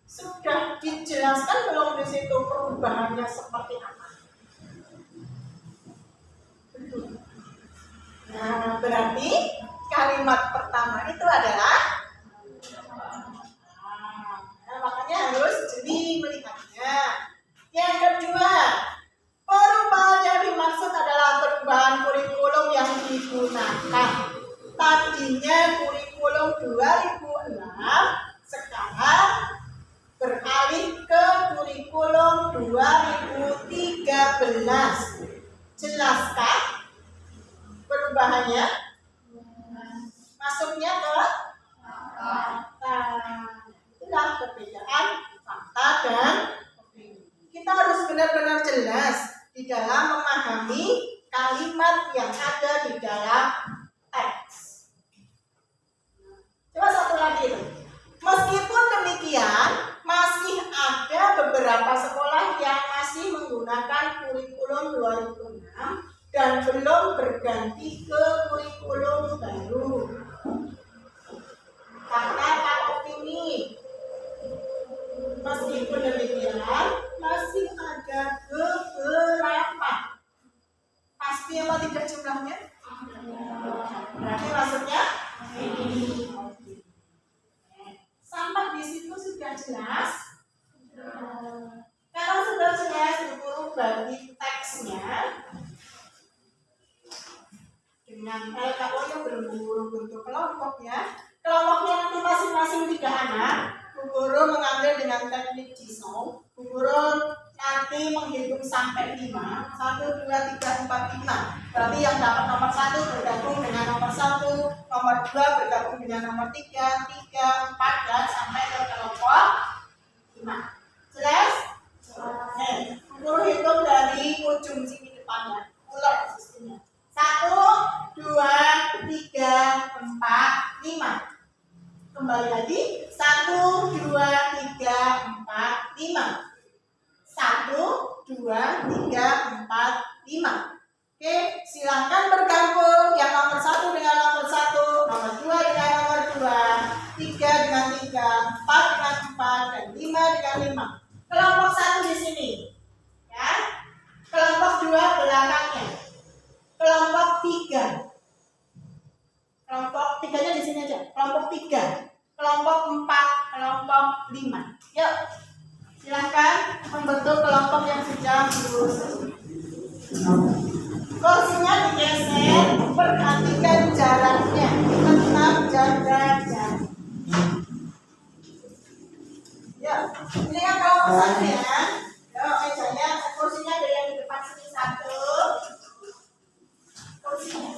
Speaker 1: Sudah dijelaskan belum di situ perubahannya seperti apa? Betul. Nah, berarti kalimat pertama itu adalah makanya harus jeli melihatnya. Yang kedua, perubahan yang dimaksud adalah perubahan kurikulum yang digunakan. Tadinya kurikulum 2006, sekarang beralih ke kurikulum 2013. Jelaskah perubahannya? Masuknya ke fakta. Itulah perbedaan fakta dan opini. Kita harus benar-benar jelas di dalam memahami kalimat yang ada di dalam teks. Coba satu lagi itu. Meskipun demikian, masih ada beberapa sekolah yang masih menggunakan kurikulum 2006 dan belum berganti ke kurikulum baru. Fakta atau opini? Meskipun demikian, masih ada beberapa. Pasti apa tidak jumlahnya? Berarti maksudnya? Sampai di situ sudah jelas? Kalau sudah jelas, guru bagi teksnya dengan kalau yang berbentuk kelompok, ya. Kelompoknya nanti masing-masing 3 anak. Guru mengambil dengan teknik Jisoo. Guru nanti menghitung sampai 5. 1, 2, 3, 4, 5. Berarti yang dapat nomor 1 bergabung dengan nomor 1, nomor 2 bergabung dengan nomor 3, 4, dan sampai ke kelompok 5. Jelas? Oke. Guru hitung dari ujung sini depannya. Ulang sistemnya. 1, 2, 3, 4, 5. Kembali lagi. 1, 2, 3, 4, 5. 1, 2, 3, 4, 5. Oke, silakan bergabung. Yang nomor 1 dengan nomor 1, nomor 2 dengan nomor 2, 3 dengan 3, 4 dengan 4, dan 5 dengan 5. Kelompok 1 di sini, ya. Kelompok 2 belakangnya. Kelompok 3. Kelompok 3 tiganya di sini aja. Kelompok 3, kelompok 4, kelompok 5. Yuk, silakan membentuk kelompok yang sudah lulus. Kursinya digeser, perhatikan jaraknya, tetap jaga jarak. Yuk, ini kan kelompok 1 ya. Yuk, mejanya, kursinya ada yang di depan sini 1. Kursinya.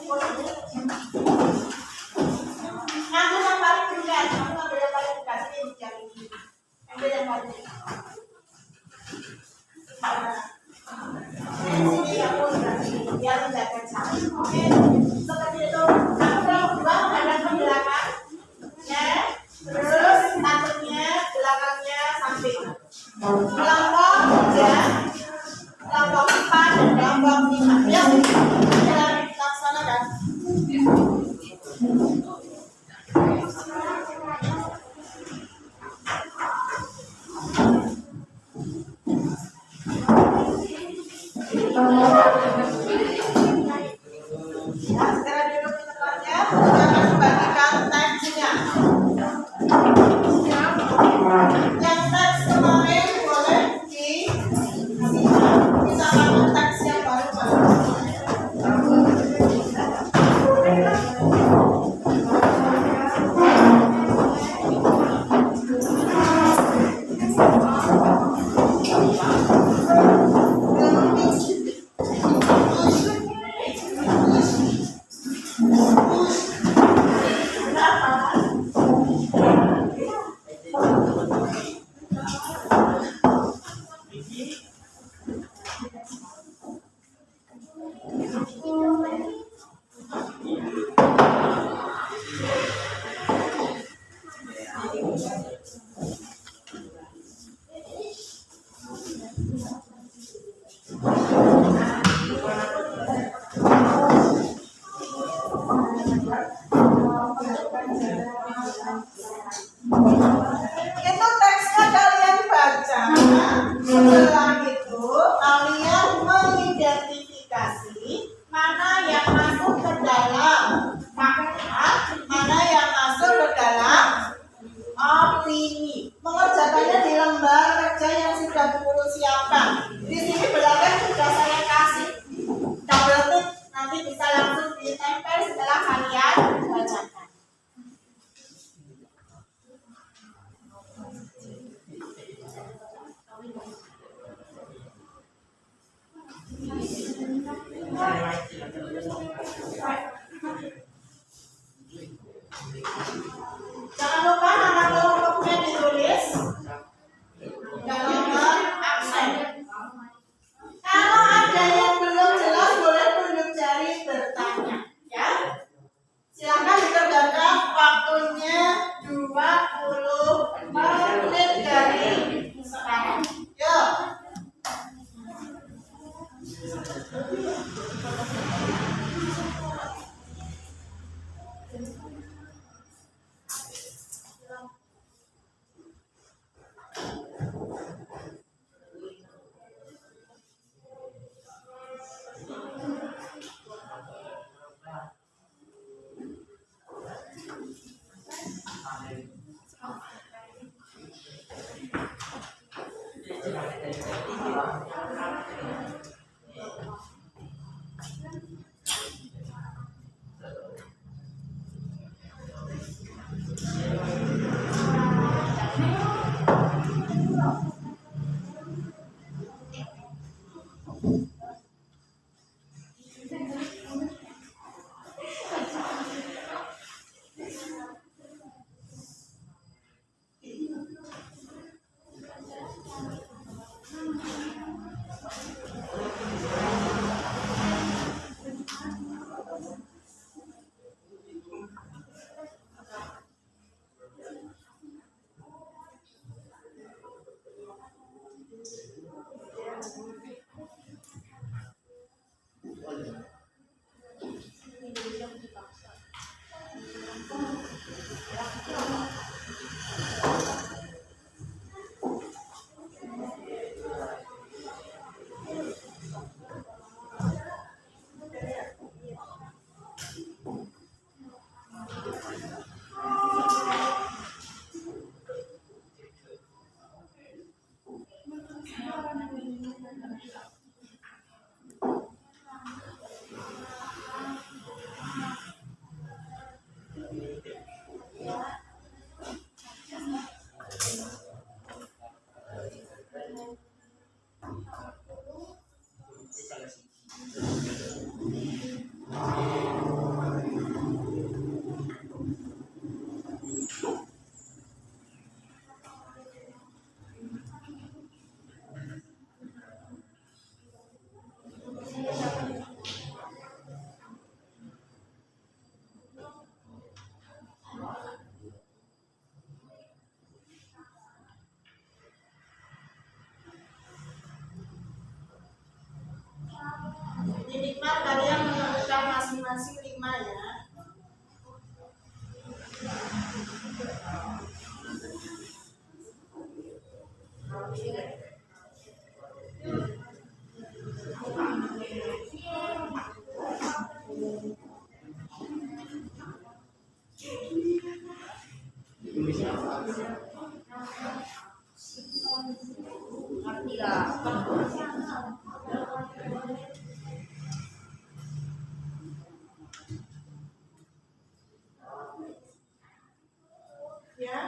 Speaker 1: Ngambil yang paling dekat, ngambil yang paling dekat sini di jari ini. Ambil yang paling dekat. Sini kamu dekat sini, biar menjaga jarak. Oke, seperti itu. Kamu kelompok 2 menghadap ke belakang, ya. Terus takutnya belakangnya samping. Kelompok 3, kelompok 4, dan kelompok 5. Yuk, jalan laksanakan. Ya, segera duduk di tempatnya. Kita akan membagikan teksnya. Yang teks kemarin boleh kita ambil teks yang baru. Itu teksnya kalian baca. Setelah itu kalian mengidentifikasi mana yang masuk ke dalam fakta, mana yang masuk ke dalam opini. Mengerjakannya di lembar kerja yang sudah dulu siapkan. Di sini belakang sudah saya kasih double tick, nanti bisa langsung ditempel setelah kalian bacakan. Jangan lupa nama kelompoknya ditulis. Jangan lupa absen. Kalau ada yang belum jelas boleh tunjuk jari bertanya, ya. Silakan dikerjakan, waktunya 20 menit dari sekarang. Yuk. Didikmat kalian menemukan masing-masing 5 ya. Ya.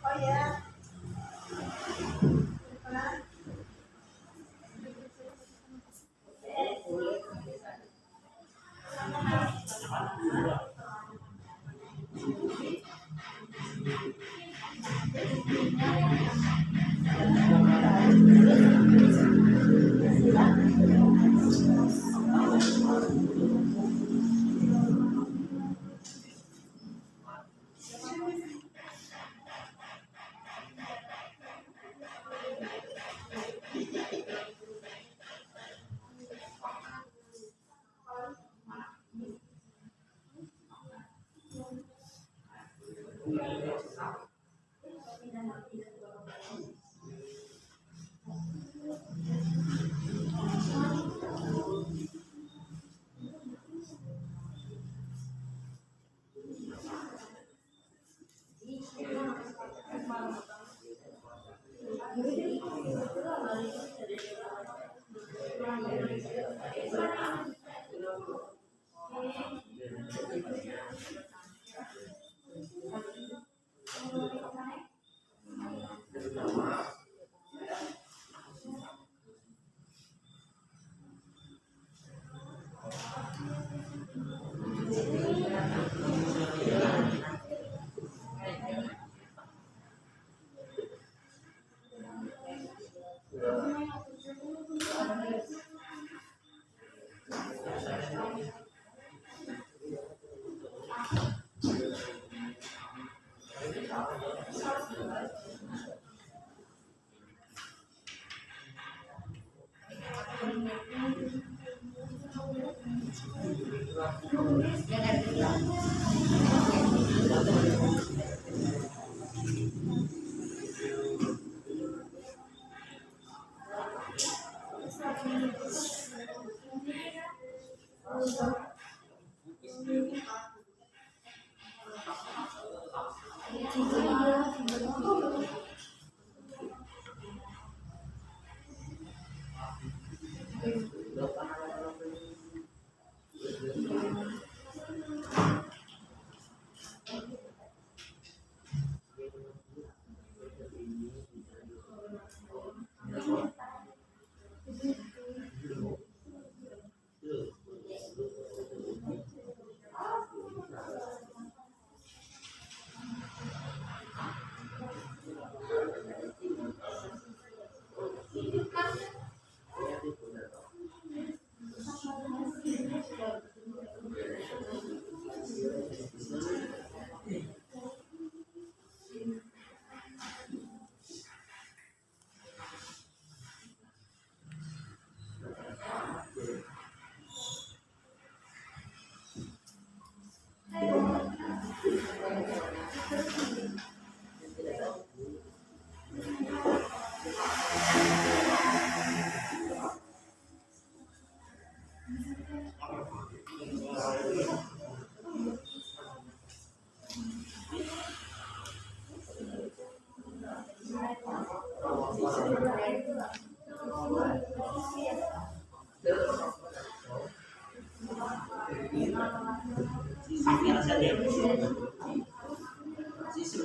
Speaker 1: Oh ya.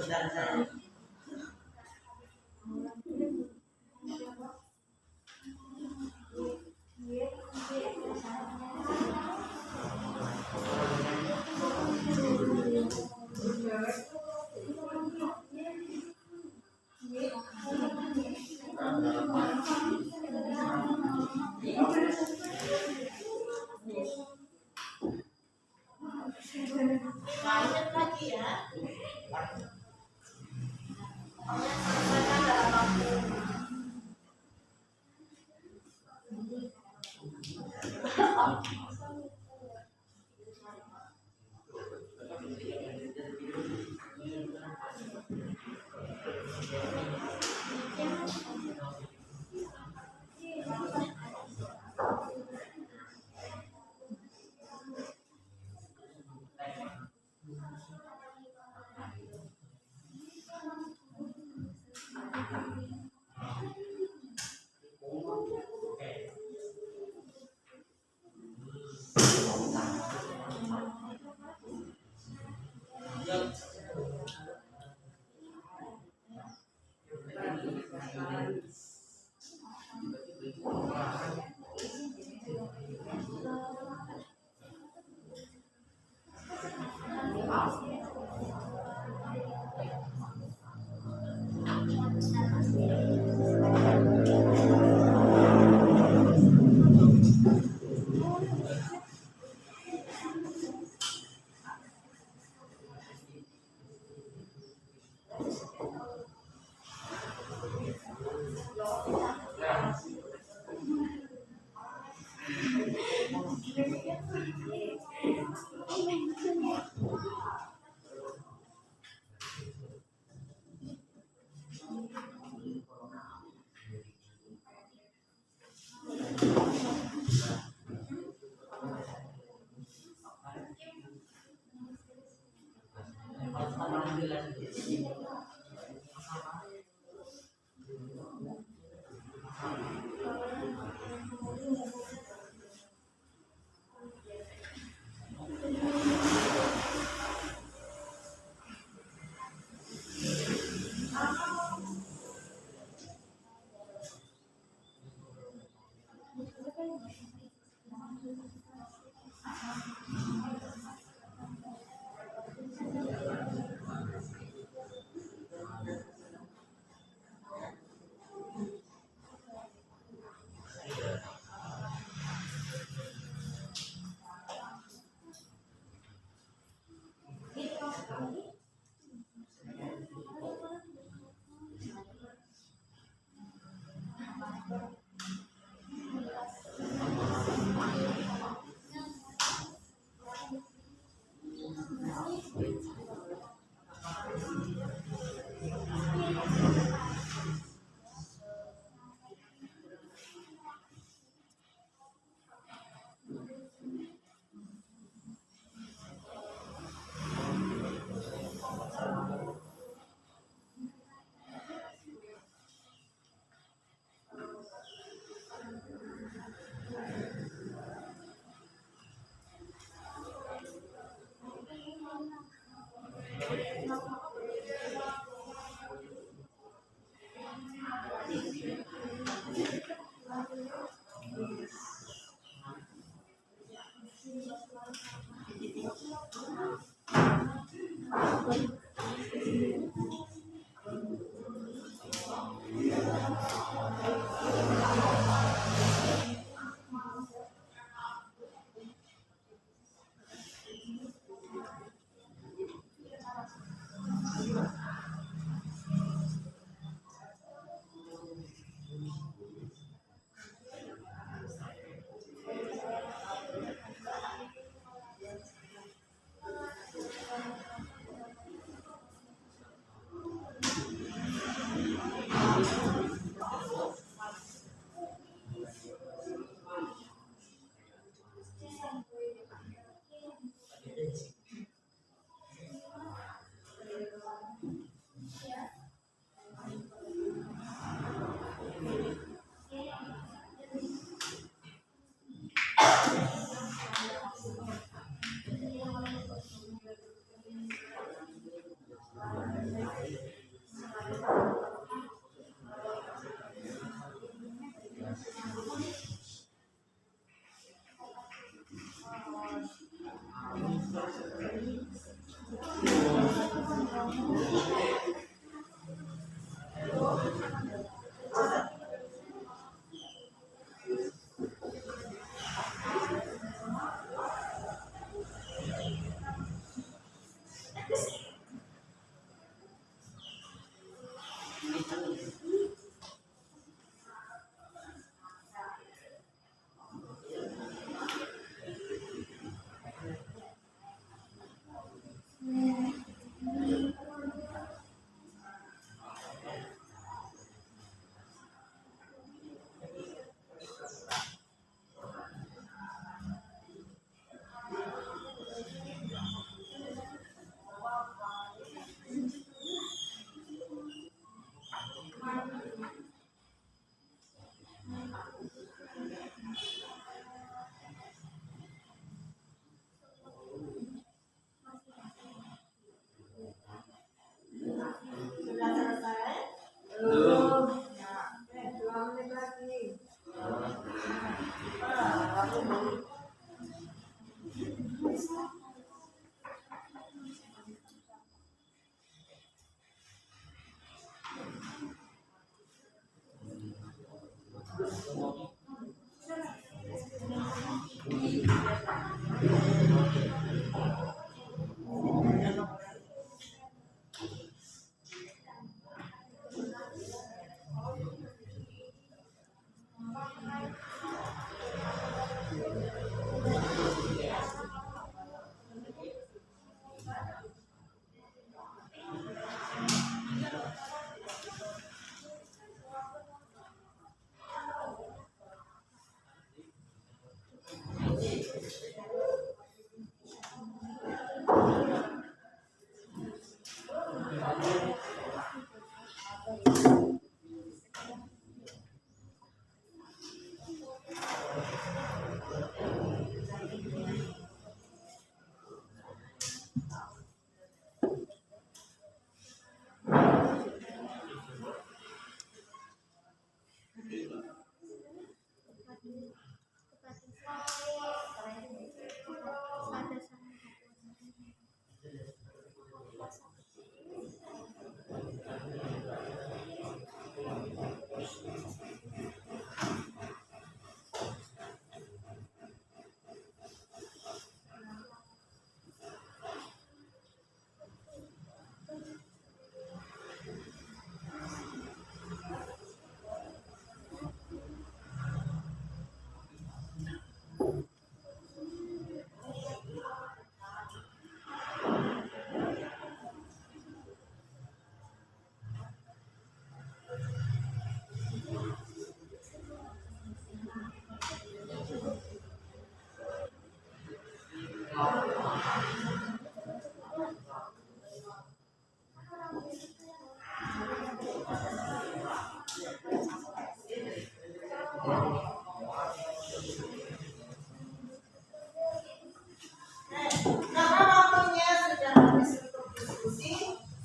Speaker 2: sebentar saja.
Speaker 1: Lanjut lagi ya. Selesaikan dalam waktu.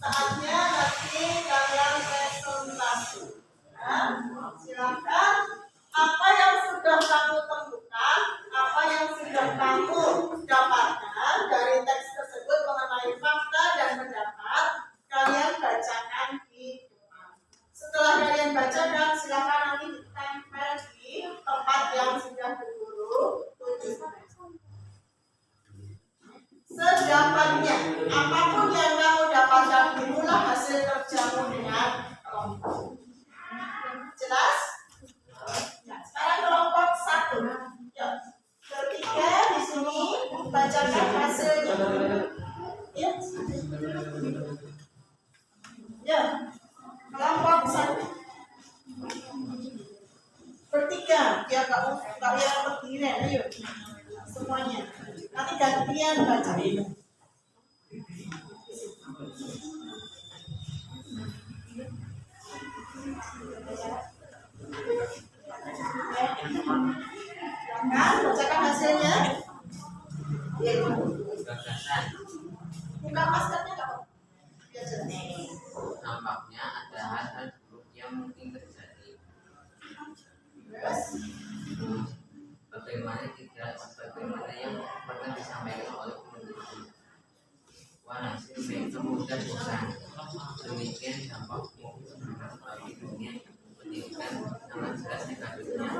Speaker 1: saatnya nanti kalian presentasi. Ya, silakan. Apa yang sudah kamu temukan, apa yang sudah kamu dapatkan dari teks tersebut mengenai fakta dan pendapat, kalian bacakan di depan. Setelah kalian bacakan, silakan nanti ditempel di tempat yang sudah berguru tunjukkan. Sedapatnya, apapun yang kamu dapatkan, itulah hasil kerjamu dengan kelompok. Jelas? Nah, sekarang kelompok 1. Ya, bertiga di sini bacakan hasilnya. Ya. Ya, kelompok 1. Bertiga, biar kalian berdiri, ayo semuanya. Nanti gantian baca. Silakan bacakan hasilnya.
Speaker 2: Gagasan.
Speaker 1: Buka maskernya nggak? Biar jelas.
Speaker 2: Nampaknya ada hal-hal buruk yang mungkin terjadi.
Speaker 1: Terus,
Speaker 2: Bagaimana yang pernah disampaikan oleh penulis. Walhasil mereka mudah bosan. Demikian dampak bagi dunia pendidikan sangat jelas negatifnya.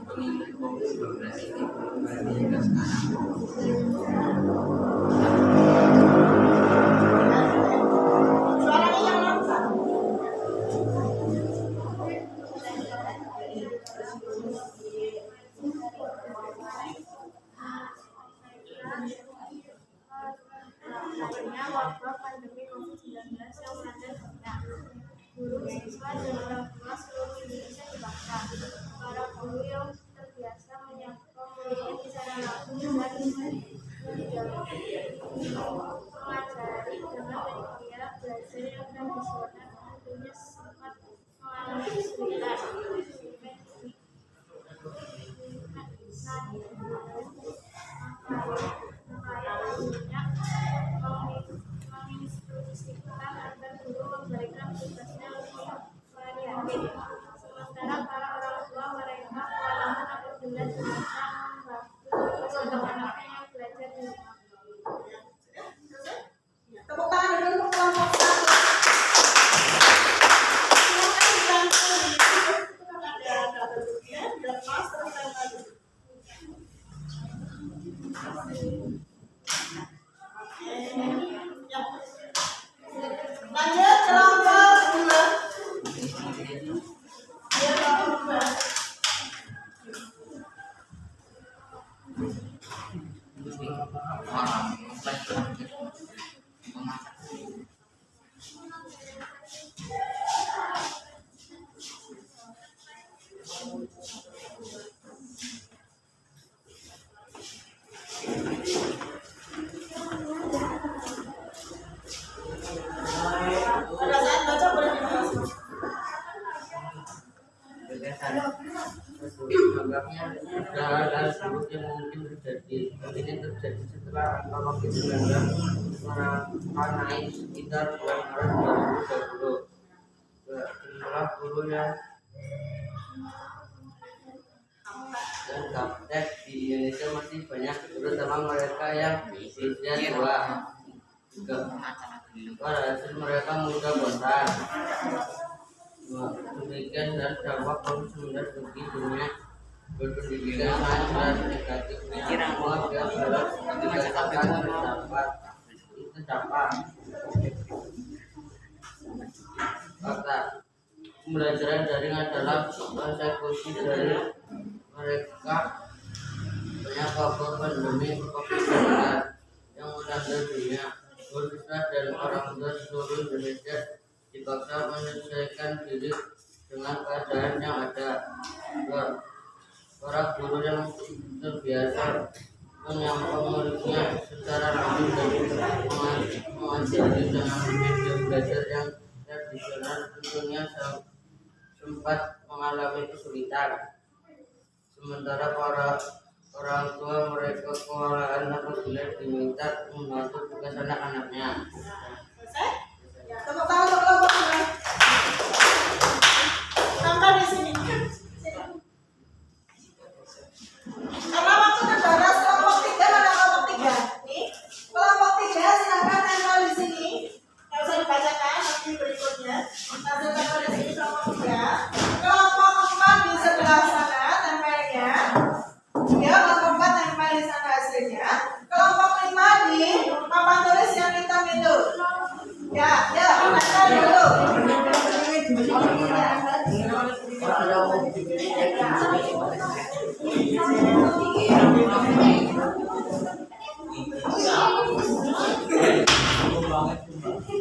Speaker 2: Mengingat COVID-19 ini belum berhenti hingga sekarang.
Speaker 1: suaranya yang lantang.
Speaker 4: Adanya wabah pandemi COVID-19 yang melanda dunia. Guru, siswa, dan orang tua seluruh Indonesia dipaksa. Para guru yang terbiasa menyampaikan secara langsung dan mengajari dengan metode belajar yang tradisional tentunya sempat mengalami kesulitan. Menginstruksikan agar guru memberikan tugasnya lebih variatif. Sementara para orang tua mereka kewalahan apabila bisa membantu tugas anak-anaknya yang belajar di rumah.
Speaker 1: Tepuk tangan dulu untuk kelompok 1. Silakan dibantu di situ kan ada duduknya, biar pas terus tempel dulu. Oke. Ya. Lanjut kelompok 2. Ya, kelompok 2. Pada saat baca boleh dibaca.
Speaker 2: Gagasan. Anggapnya ada hal-hal buruk yang mungkin terjadi. Ini terjadi setelah angka COVID-19 naik sekitar bulan Maret 2020. Jumlah guru yang gaptek di Indonesia masih banyak, terutama mereka yang berusia tua. Walhasil mereka mudah bosan. Demikian dan dampak COVID-19 bagi dunia berpendidikan sangat negatifnya. Semua pihak harus dikatakan terdapat. Itu dapat. Kata pembelajaran daring adalah konsekuensi dari mereka banyak wabah pandemi COVID-19 yang melanda dunia. Guru dan orang tua seluruh Indonesia dipaksa menyesuaikan diri dengan keadaan yang ada. Para guru yang terbiasa menyampaikan muridnya secara langsung dan mengajari dengan media belajar yang tradisional tentunya sempat mengalami kesulitan. Sementara para orang tua mereka kewalahan apabila diminta membantu tugas anak-anaknya.
Speaker 1: Selesai? Ya, ya, angkat dulu.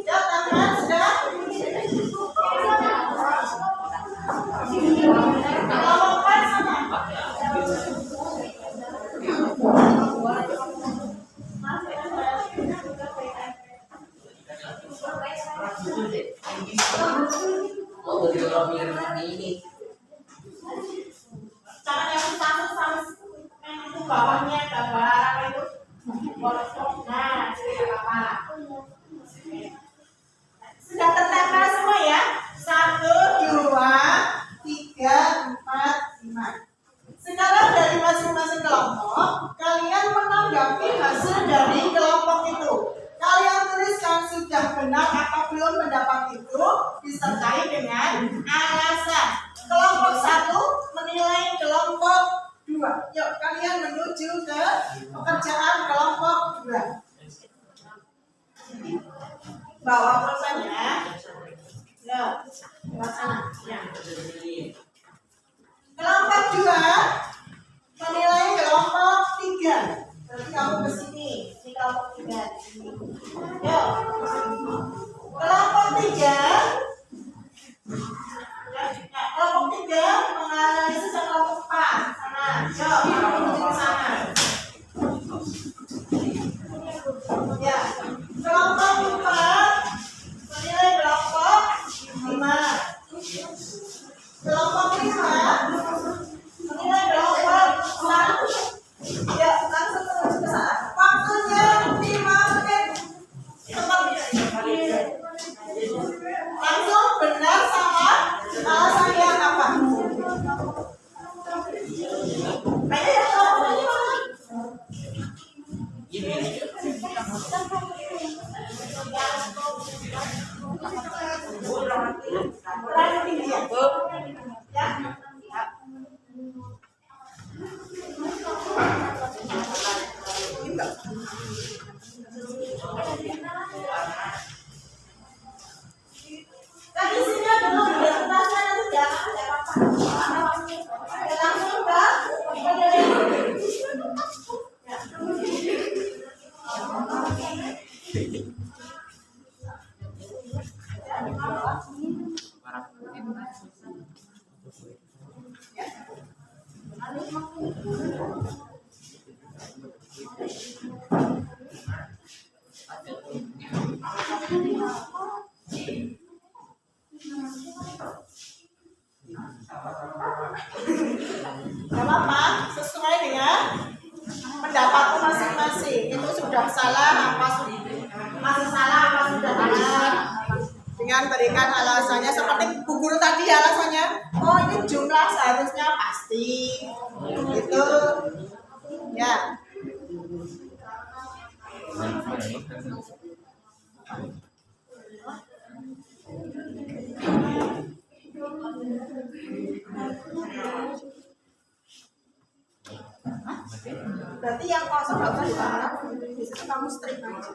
Speaker 1: Ya, tangan sudah. Kelompokkan sama.
Speaker 2: Oh, begitu kalau ini.
Speaker 1: Jangan yang sama itu bawahnya gambar itu. Nah, tidak apa-apa. Sudah tertempel semua ya? 1, 2, 3, 4, 5. Sekarang dari masing-masing kelompok, kalian menanggapi hasil dari kelompok itu. Kalian tuliskan sudah benar atau belum pendapat itu, disertai dengan alasan. Kelompok 1 menilai kelompok 2. Yuk, kalian menuju ke pekerjaan kelompok 2. Bawa pulsanya. Ya, laksana. Ya. Kelompok 2 menilai kelompok 3. Berarti kamu ke sini. Ini kelompok 3 di sini. Yuk. Kelompok 3. Kelompok 3 menganalisis kelompok 4. Sana. Yuk, kamu menuju ke sana. Ya. Kelompok 4 menilai kelompok 5. Kelompok 5 menilai kelompok 1. Ya, langsung menuju ke sana. Waktunya 5 menit. Langsung benar sama alasannya apa? Ayo ya, kelompok 5. Kurang tinggi ya? Ya. Tadi sini dulu presentasinya nanti jangan apa-apa. Langsung ke Gak apa-apa, sesuai dengan pendapatmu masing-masing. Itu sudah salah apa masih salah apa sudah benar. Dengan berikan alasannya seperti Bu Guru tadi alasannya. Oh, ini jumlah seharusnya pasti. Gitu. Ya. Berarti yang kosong nggak usah ditanam, bisa kamu strip aja.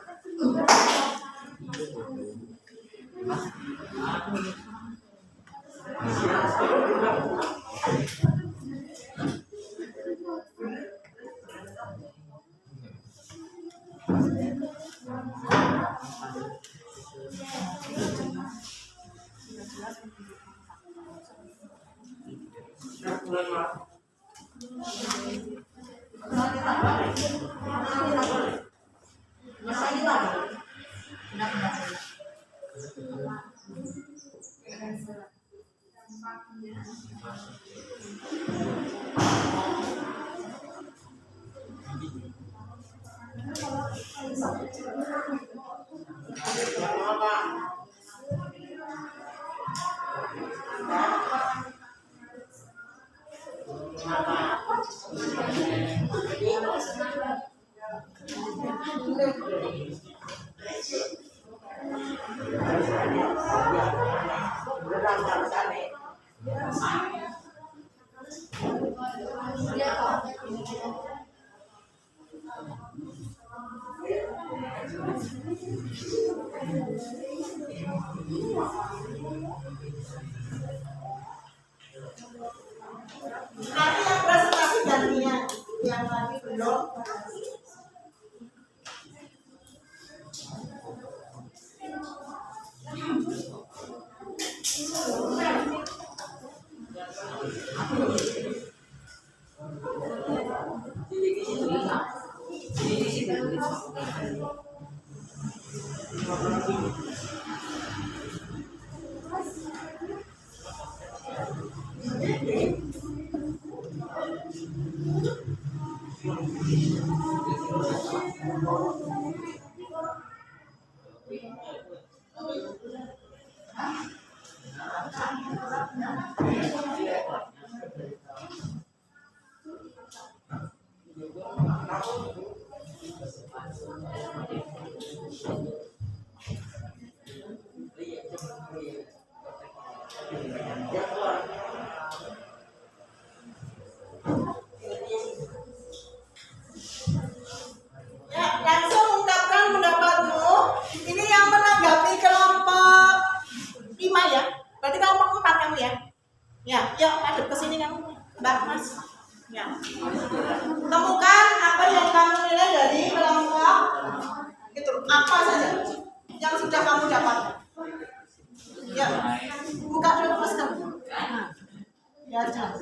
Speaker 1: Nanti yang presentasi gantian, yang lagi belum. Ya, langsung ungkapkan pendapatmu. Ini yang menanggapi kelompok 5 ya. Berarti kelompok 4 kamu ya. Ya, yuk madep ke sini kamu, Mbak Mas. Ya. Temukan apa yang kamu nilai dari kelompok itu, apa saja yang sudah kamu dapatkan. Ya, buka dulu Mas kamu. Ya, jelas.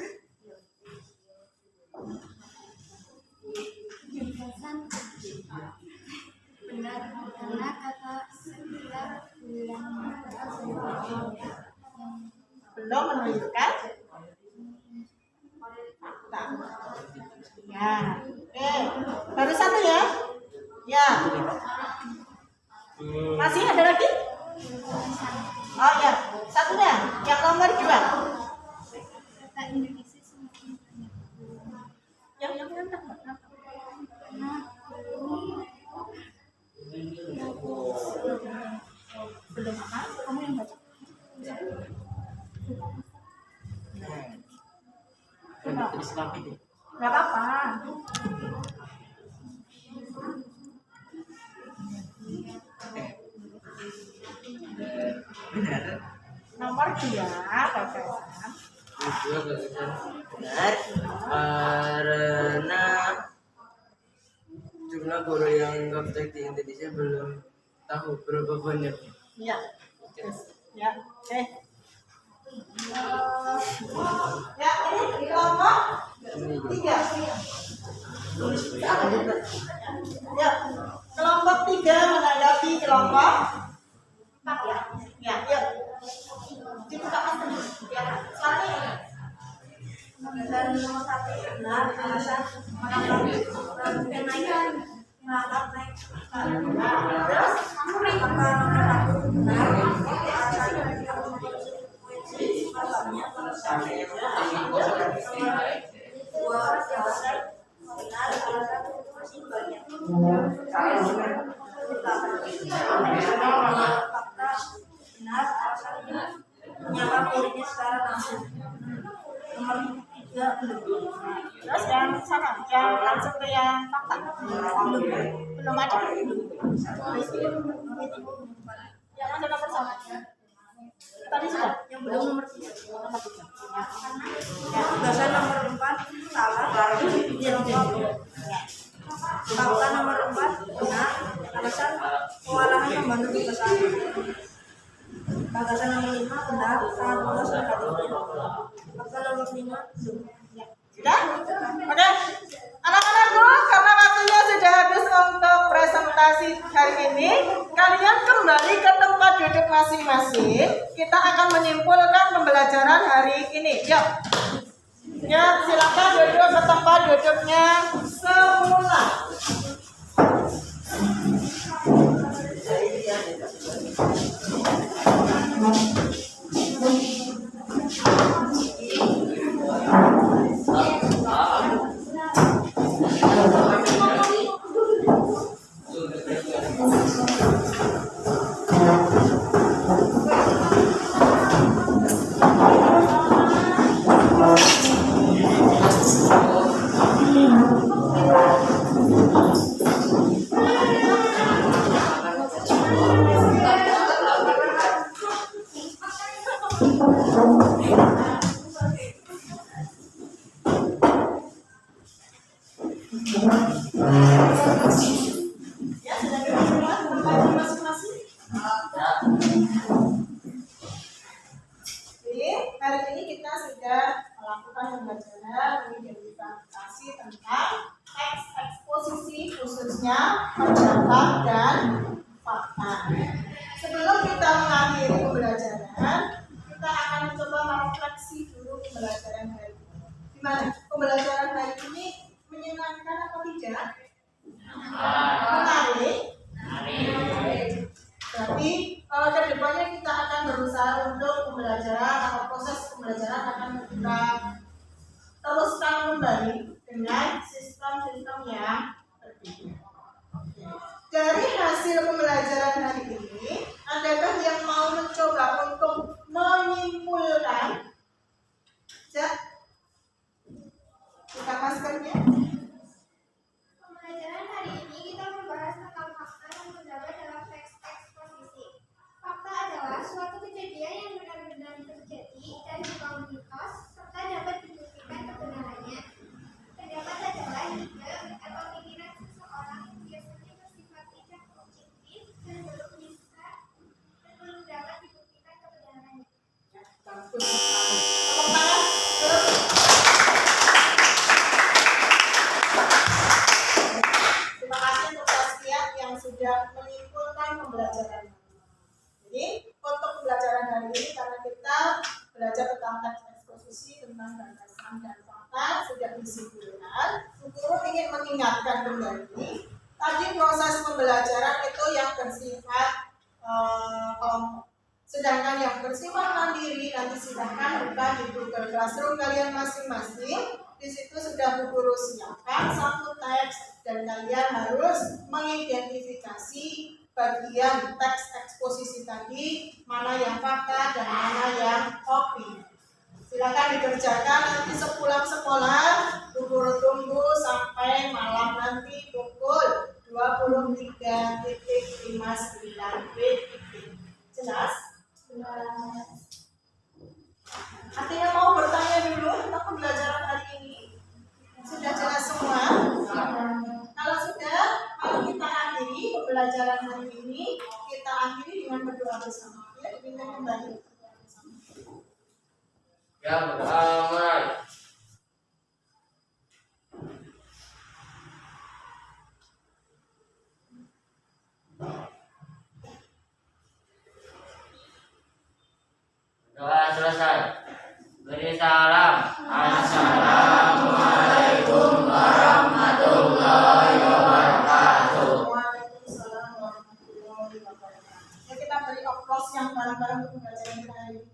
Speaker 4: Benar karena kakak setiap bulan
Speaker 1: Belum menunjukkan fakta. Ya, oke. Baru satu ya. Ya. Masih ada lagi? Oh ya, satunya yang nomor 2.
Speaker 4: kata Indonesia semakin banyak
Speaker 1: Yang mantap, Mbak.
Speaker 4: karena
Speaker 1: Belum apa? Kamu yang baca. Gak apa-apa.
Speaker 2: Benar.
Speaker 1: Nomor 2, Bapak.
Speaker 2: Kedua gagasan benar karena jumlah guru yang gaptek di Indonesia belum tahu berapa banyaknya.
Speaker 1: Ya. Ya, oke. Ya, ini kelompok 3. Ya, kelompok 3 menanggapi kelompok 4 ya. Ya, yuk. Dibuka Mas. Ya, sekarang
Speaker 3: Dan nomor 1 benar alasan kenaikan menganggap naik.
Speaker 1: terus
Speaker 3: Apakah nomor 1 benar alasan pasarnya dua alasan benar alasan masih banyak. Fakta benar alasannya menyapa muridnya secara langsung. Nomor 3 belum.
Speaker 1: terus yang sana, yang langsung ke yang fakta. Belum ada. Yang ada nomor 1. Tadi sudah.
Speaker 3: Yang belum nomor 3.
Speaker 1: Nomor 3.
Speaker 3: Gagasan nomor 4 salah dirongkok. Fakta nomor 4 benar alasan kewalahan membantu tugas akhir. Gagasan nomor 5 benar sangat luas negatifnya. Fakta nomor 5 belum.
Speaker 1: Sudah? Oke. Anak-anakku, karena waktunya sudah habis untuk presentasi hari ini, kalian kembali ke tempat duduk masing-masing. Kita akan menyimpulkan pembelajaran hari ini. Yuk. Yuk, silakan duduk ke tempat duduknya semula. Ya, sudah duduk semua tempat masing-masing. Jadi, hari ini kita sudah melakukan pembelajaran mengidentifikasi tentang teks eksposisi khususnya pendapat dan fakta. Sebelum kita mengakhiri pembelajaran, kita akan mencoba merefleksi dulu pembelajaran hari ini. Gimana? Pembelajaran hari ini menyenangkan atau tidak? Menarik? Berarti ke depannya kita akan berusaha untuk pembelajaran atau proses pembelajaran akan kita teruskan kembali dengan sistem-sistem yang berbeda. Dari hasil pembelajaran hari ini, adakah yang mau mencoba untuk menyimpulkan? Cak, buka maskernya.
Speaker 4: Pembelajaran hari ini kita membahas tentang fakta yang terdapat dalam teks eksposisi. Fakta adalah suatu kejadian yang benar-benar terjadi dan bukan mitos serta dapat dibuktikan kebenarannya. Pendapat adalah ide atau pikiran seseorang yang biasanya bersifat tidak objektif dan belum dapat dibuktikan kebenarannya.
Speaker 1: Bagus sekali. Tepuk tangan. Terima kasih untuk Saskia yang sudah menyimpulkan pembelajaran. Jadi untuk pembelajaran hari ini karena kita belajar tentang teks eksposisi tentang gagasan dan fakta sudah disimpulkan. Guru ingin mengingatkan kembali tadi proses pembelajaran itu yang bersifat kelompok. Sedangkan yang bersifat mandiri nanti silahkan buka di Google Classroom kalian masing-masing. Di situ sudah Bu Guru siapkan satu teks dan kalian harus mengidentifikasi bagian teks eksposisi tadi mana yang fakta dan mana yang opini. Silakan dikerjakan nanti sepulang sekolah. Bu Guru tunggu sampai malam nanti pukul 23.59 WIB. Jelas? Artinya mau bertanya dulu tentang pembelajaran hari ini? Sudah jelas semua? Kalau sudah, mari kita akhiri pembelajaran hari ini. Kita akhiri dengan berdoa bersama. Ya, dipimpin kembali.
Speaker 2: Ya, beramal. Doa selesai. Beri salam. Assalamualaikum warahmatullahi wabarakatuh.
Speaker 1: Waalaikumsalam warahmatullahi wabarakatuh. Ya, kita beri aplaus yang bareng-bareng untuk pembelajaran kita hari ini.